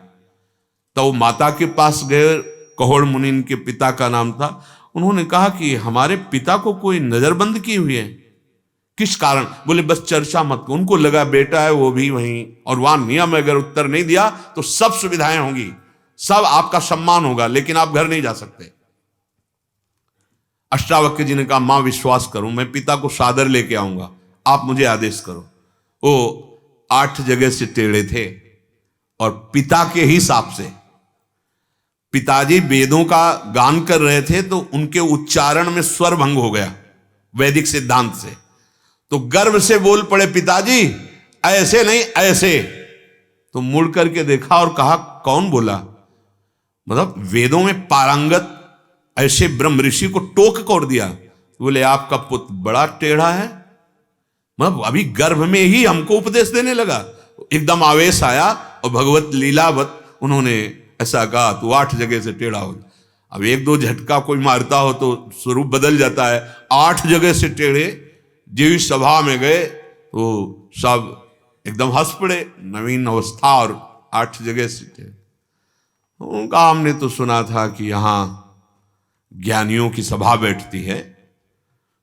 तो वो माता के पास गए, कहोड़ मुनि इनके पिता का नाम था। उन्होंने कहा कि हमारे पिता को कोई नजरबंद की हुई है, किस कारण? बोले बस चर्चा मत करो। उनको लगा बेटा है वो भी वहीं, और वहां नियम है अगर उत्तर नहीं दिया तो सब सुविधाएं होंगी, सब आपका सम्मान होगा, लेकिन आप घर नहीं जा सकते। अष्टावक्र जी ने कहा मां विश्वास करूं, मैं पिता को सादर लेके आऊंगा, आप मुझे आदेश करो। वो 8 जगह से टेढ़े थे और पिता के हिसाब से पिताजी वेदों का गान कर रहे थे तो उनके उच्चारण में स्वर भंग हो गया वैदिक सिद्धांत से। तो गर्व से बोल पड़े, पिताजी ऐसे नहीं ऐसे। तो मुड़ करके देखा और कहा कौन बोला? मतलब वेदों में पारंगत ऐसे ब्रह्म ऋषि को टोक कर दिया। बोले आपका पुत्र बड़ा टेढ़ा है, मतलब अभी गर्भ में ही हमको उपदेश देने लगा। एकदम आवेश आया और भगवत लीलावत उन्होंने ऐसा कहा तो 8 जगह से टेढ़ा हो गया। अब एक दो झटका कोई मारता हो तो स्वरूप बदल जाता है। 8 जगह से टेढ़े जीव सभा में गए तो सब एकदम हंस पड़े, नवीन अवस्था और 8 जगह से टेढ़े। उनका हमने तो सुना था कि यहाँ ज्ञानियों की सभा बैठती है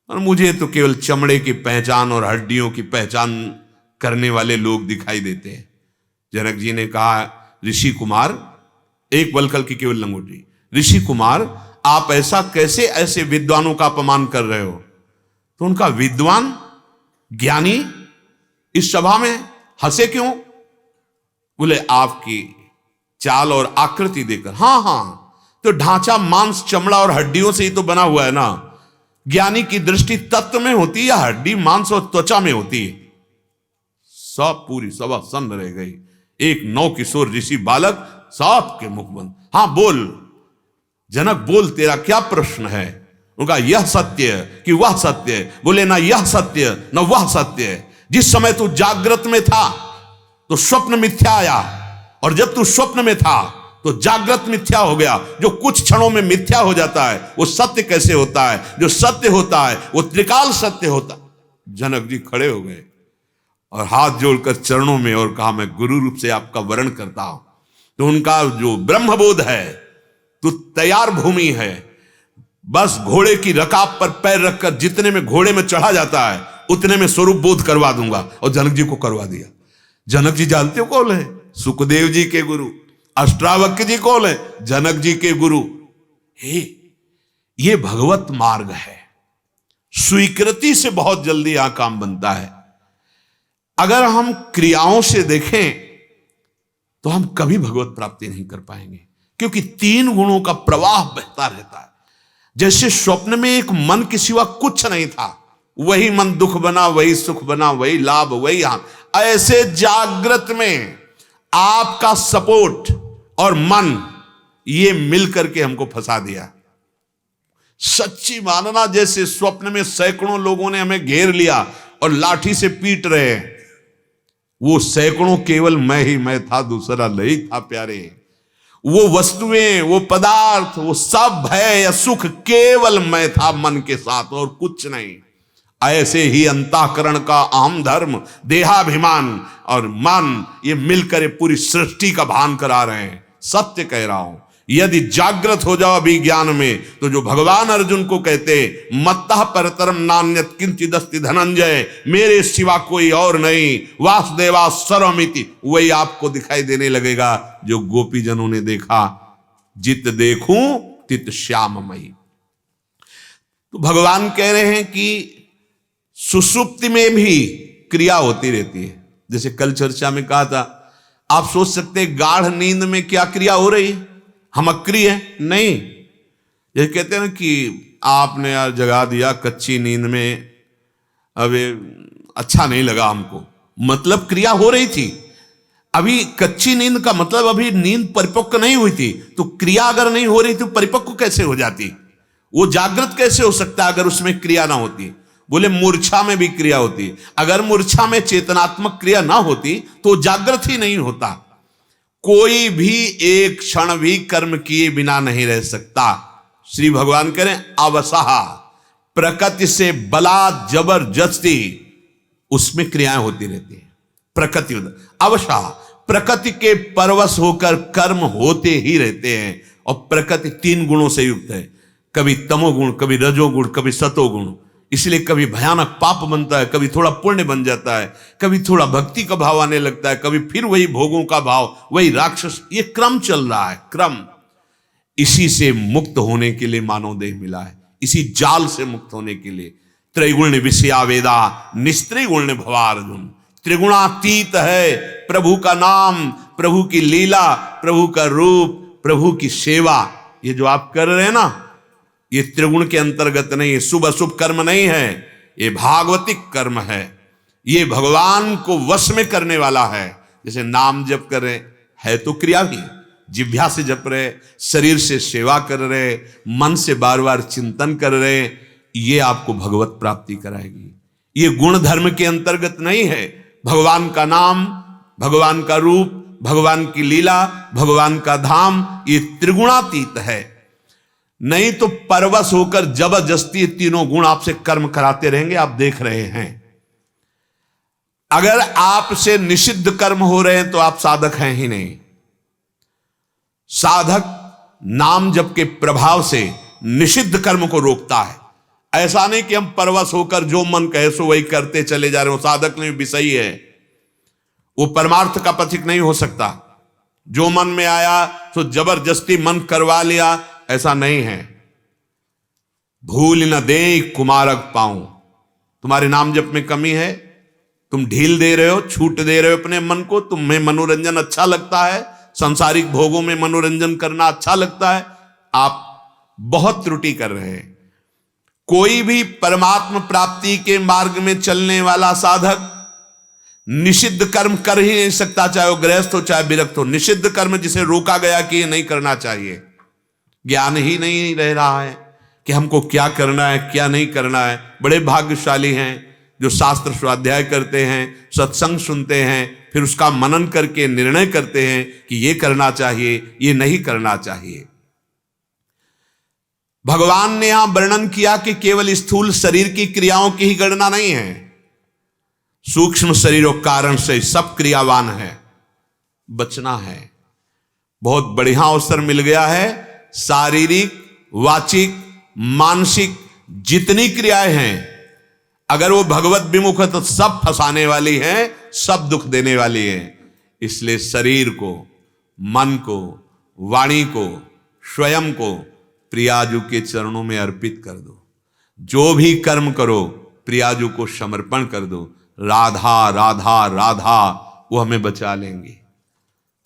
और मुझे तो केवल चमड़े की पहचान और हड्डियों की पहचान करने वाले लोग दिखाई देते हैं। जनक जी ने कहा, ऋषि कुमार, एक वलकल की केवल लंगोटी, ऋषि कुमार आप ऐसा कैसे ऐसे विद्वानों का अपमान कर रहे हो? तो उनका विद्वान ज्ञानी इस सभा में हंसे क्यों? बोले आपकी चाल और आकृति देखकर। हाँ, तो ढांचा मांस चमड़ा और हड्डियों से ही तो बना हुआ है ना। ज्ञानी की दृष्टि तत्व में होती है या हड्डी मांस और त्वचा में होती है? सब पूरी सभा सन्न रह गई। एक नौ किशोर ऋषि बालक सबके मुख बंद। हाँ बोल जनक, बोल, तेरा क्या प्रश्न है? उनका यह सत्य कि वह सत्य? बोले ना यह सत्य न वह सत्य। जिस समय तू जागृत में था तो स्वप्न मिथ्या आया, और जब तू स्वप्न में था तो जागृत मिथ्या हो गया। जो कुछ क्षणों में मिथ्या हो जाता है वो सत्य कैसे होता है? जो सत्य होता है वो त्रिकाल सत्य होता है। जनक जी खड़े हो गए और हाथ जोड़कर चरणों में और कहा, मैं गुरु रूप से आपका वरण करता हूं। तो उनका जो ब्रह्मबोध है तो तैयार भूमि है, बस घोड़े की रकाब पर पैर रखकर जितने में घोड़े में चढ़ा जाता है उतने में स्वरूप बोध करवा दूंगा। और जनक जी को करवा दिया। जनक जी जानते हो कौन है? सुखदेव जी के गुरु। अष्टावक्र जी कौन है? जनक जी के गुरु। हे, ये भगवत मार्ग है। स्वीकृति से बहुत जल्दी यहां काम बनता है। अगर हम क्रियाओं से देखें तो हम कभी भगवत प्राप्ति नहीं कर पाएंगे, क्योंकि 3 गुणों का प्रवाह बहता रहता है। जैसे स्वप्न में एक मन के सिवा कुछ नहीं था, वही मन दुख बना, वही सुख बना, वही लाभ, वही हानि। ऐसे जागृत में आपका सपोर्ट और मन ये मिलकर के हमको फंसा दिया। सच्ची मानना, जैसे स्वप्न में सैकड़ों लोगों ने हमें घेर लिया और लाठी से पीट रहे हैं। वो सैकड़ों केवल मैं ही मैं था, दूसरा नहीं था प्यारे। वो वस्तुएं, वो पदार्थ, वो सब भय या सुख केवल मैं था मन के साथ और कुछ नहीं। ऐसे ही अंतःकरण का अहम धर्म, देहाभिमान और मन ये मिलकर पूरी सृष्टि का भान करा रहे हैं। सत्य कह रहा हूं, यदि जागृत हो जाओ अभी ज्ञान में, तो जो भगवान अर्जुन को कहते मत्तः परतरम नान्यत् किंचिदस्ति धनंजय, मेरे सिवा कोई और नहीं, वासुदेवा सर्वमिति, वही आपको दिखाई देने लगेगा जो गोपीजनों ने देखा। जित देखूं तित श्याममयी। तो भगवान कह रहे हैं कि सुषुप्ति में भी क्रिया होती रहती है। जैसे कल चर्चा में कहा था, आप सोच सकते हैं गाढ़ नींद में क्या क्रिया हो रही है? हम अक्रिय है नहीं। ये कहते हैं ना कि आपने यार जगा दिया कच्ची नींद में, अब अच्छा नहीं लगा हमको, मतलब क्रिया हो रही थी। अभी कच्ची नींद का मतलब अभी नींद परिपक्व नहीं हुई थी, तो क्रिया अगर नहीं हो रही तो परिपक्व कैसे हो जाती? वो जागृत कैसे हो सकता है अगर उसमें क्रिया ना होती? बोले मूर्छा में भी क्रिया होती है। अगर मूर्छा में चेतनात्मक क्रिया ना होती तो जागृत ही नहीं होता। कोई भी एक क्षण भी कर्म किए बिना नहीं रह सकता। श्री भगवान कह रहे हैं अवसाहा, प्रकृति से बला जबरदस्ती उसमें क्रियाएं होती रहती है। प्रकृति अवसाह, प्रकृति के परवश होकर कर्म होते ही रहते हैं। और प्रकृति 3 गुणों से युक्त है, कभी तमोगुण, कभी रजोगुण, कभी सतोगुण। इसलिए कभी भयानक पाप बनता है, कभी थोड़ा पुण्य बन जाता है, कभी थोड़ा भक्ति का भाव आने लगता है, कभी फिर वही भोगों का भाव, वही राक्षस। ये क्रम चल रहा है, क्रम। इसी से मुक्त होने के लिए मानव देह मिला है, इसी जाल से मुक्त होने के लिए। त्रैगुण्य विषया वेदा निस्त्रिगुण्य भवार्जुन। त्रिगुणातीत है प्रभु का नाम, प्रभु की लीला, प्रभु का रूप, प्रभु की सेवा। ये जो आप कर रहे हैं ना, ये त्रिगुण के अंतर्गत नहीं है, शुभ अशुभ कर्म नहीं है, ये भागवतिक कर्म है। ये भगवान को वश में करने वाला है। जैसे नाम जप कर रहे है तो क्रिया भी, जिह्वा से जप रहे, शरीर से सेवा कर रहे, मन से बार बार चिंतन कर रहे, ये आपको भगवत प्राप्ति कराएगी। ये गुण धर्म के अंतर्गत नहीं है। भगवान का नाम, भगवान का रूप, भगवान की लीला, भगवान का धाम, ये त्रिगुणातीत है। नहीं तो परवश होकर जबरदस्ती तीनों गुण आपसे कर्म कराते रहेंगे। आप देख रहे हैं, अगर आपसे निषिद्ध कर्म हो रहे हैं तो आप साधक हैं ही नहीं। साधक नाम जप के प्रभाव से निषिद्ध कर्म को रोकता है। ऐसा नहीं कि हम परवश होकर जो मन कहे सो वही करते चले जा रहे हो। साधक नहीं, विषयी है, वो परमार्थ का पथिक नहीं हो सकता। जो मन में आया तो जबरदस्ती मन करवा लिया, ऐसा नहीं है। भूल न दे कुमारक पाऊं, तुम्हारे नाम जप में कमी है, तुम ढील दे रहे हो, छूट दे रहे हो अपने मन को। तुम्हें मनोरंजन अच्छा लगता है, सांसारिक भोगों में मनोरंजन करना अच्छा लगता है, आप बहुत त्रुटि कर रहे हैं। कोई भी परमात्म प्राप्ति के मार्ग में चलने वाला साधक निषिद्ध कर्म कर ही नहीं सकता, चाहे वो गृहस्थ हो चाहे विरक्त हो। निषिद्ध कर्म जिसे रोका गया कि ये नहीं करना चाहिए, ज्ञान ही नहीं रह रहा है कि हमको क्या करना है क्या नहीं करना है। बड़े भाग्यशाली हैं जो शास्त्र स्वाध्याय करते हैं, सत्संग सुनते हैं, फिर उसका मनन करके निर्णय करते हैं कि ये करना चाहिए ये नहीं करना चाहिए। भगवान ने यहां वर्णन किया कि केवल स्थूल शरीर की क्रियाओं की ही गणना नहीं है, सूक्ष्म शरीर और कारण से सब क्रियावान है। बचना है, बहुत बढ़िया अवसर मिल गया है। शारीरिक वाचिक मानसिक जितनी क्रियाएं हैं, अगर वो भगवत विमुख है तो सब फंसाने वाली हैं, सब दुख देने वाली हैं। इसलिए शरीर को, मन को, वाणी को, स्वयं को प्रियाजू के चरणों में अर्पित कर दो। जो भी कर्म करो प्रियाजू को समर्पण कर दो। राधा राधा राधा वो हमें बचा लेंगे।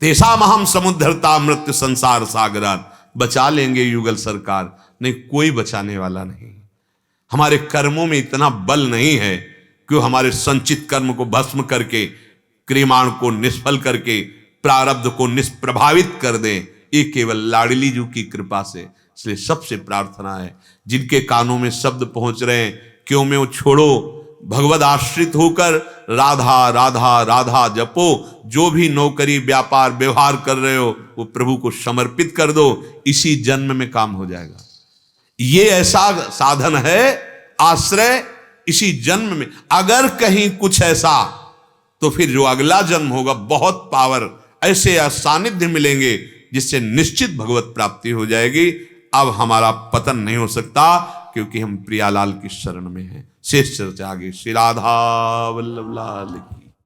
तेसाम अहम समुद्धरता मृत्यु संसार सागरात, बचा लेंगे युगल सरकार। नहीं, कोई बचाने वाला नहीं। हमारे कर्मों में इतना बल नहीं है कि वो हमारे संचित कर्म को भस्म करके, क्रियमाण को निष्फल करके, प्रारब्ध को निष्प्रभावित कर दें। ये केवल लाडली जू की कृपा से। इसलिए सबसे प्रार्थना है, जिनके कानों में शब्द पहुंच रहे हैं, क्यों में वो छोड़ो, भगवद आश्रित होकर राधा राधा राधा जपो। जो भी नौकरी व्यापार व्यवहार कर रहे हो वो प्रभु को समर्पित कर दो, इसी जन्म में काम हो जाएगा। ये ऐसा साधन है, आश्रय इसी जन्म में। अगर कहीं कुछ ऐसा, तो फिर जो अगला जन्म होगा बहुत पावर, ऐसे सानिध्य मिलेंगे जिससे निश्चित भगवत प्राप्ति हो जाएगी। अब हमारा पतन नहीं हो सकता क्योंकि हम प्रियालाल की शरण में हैं। शेष चर्चा आगे। श्री राधा वल्लभ लाल की।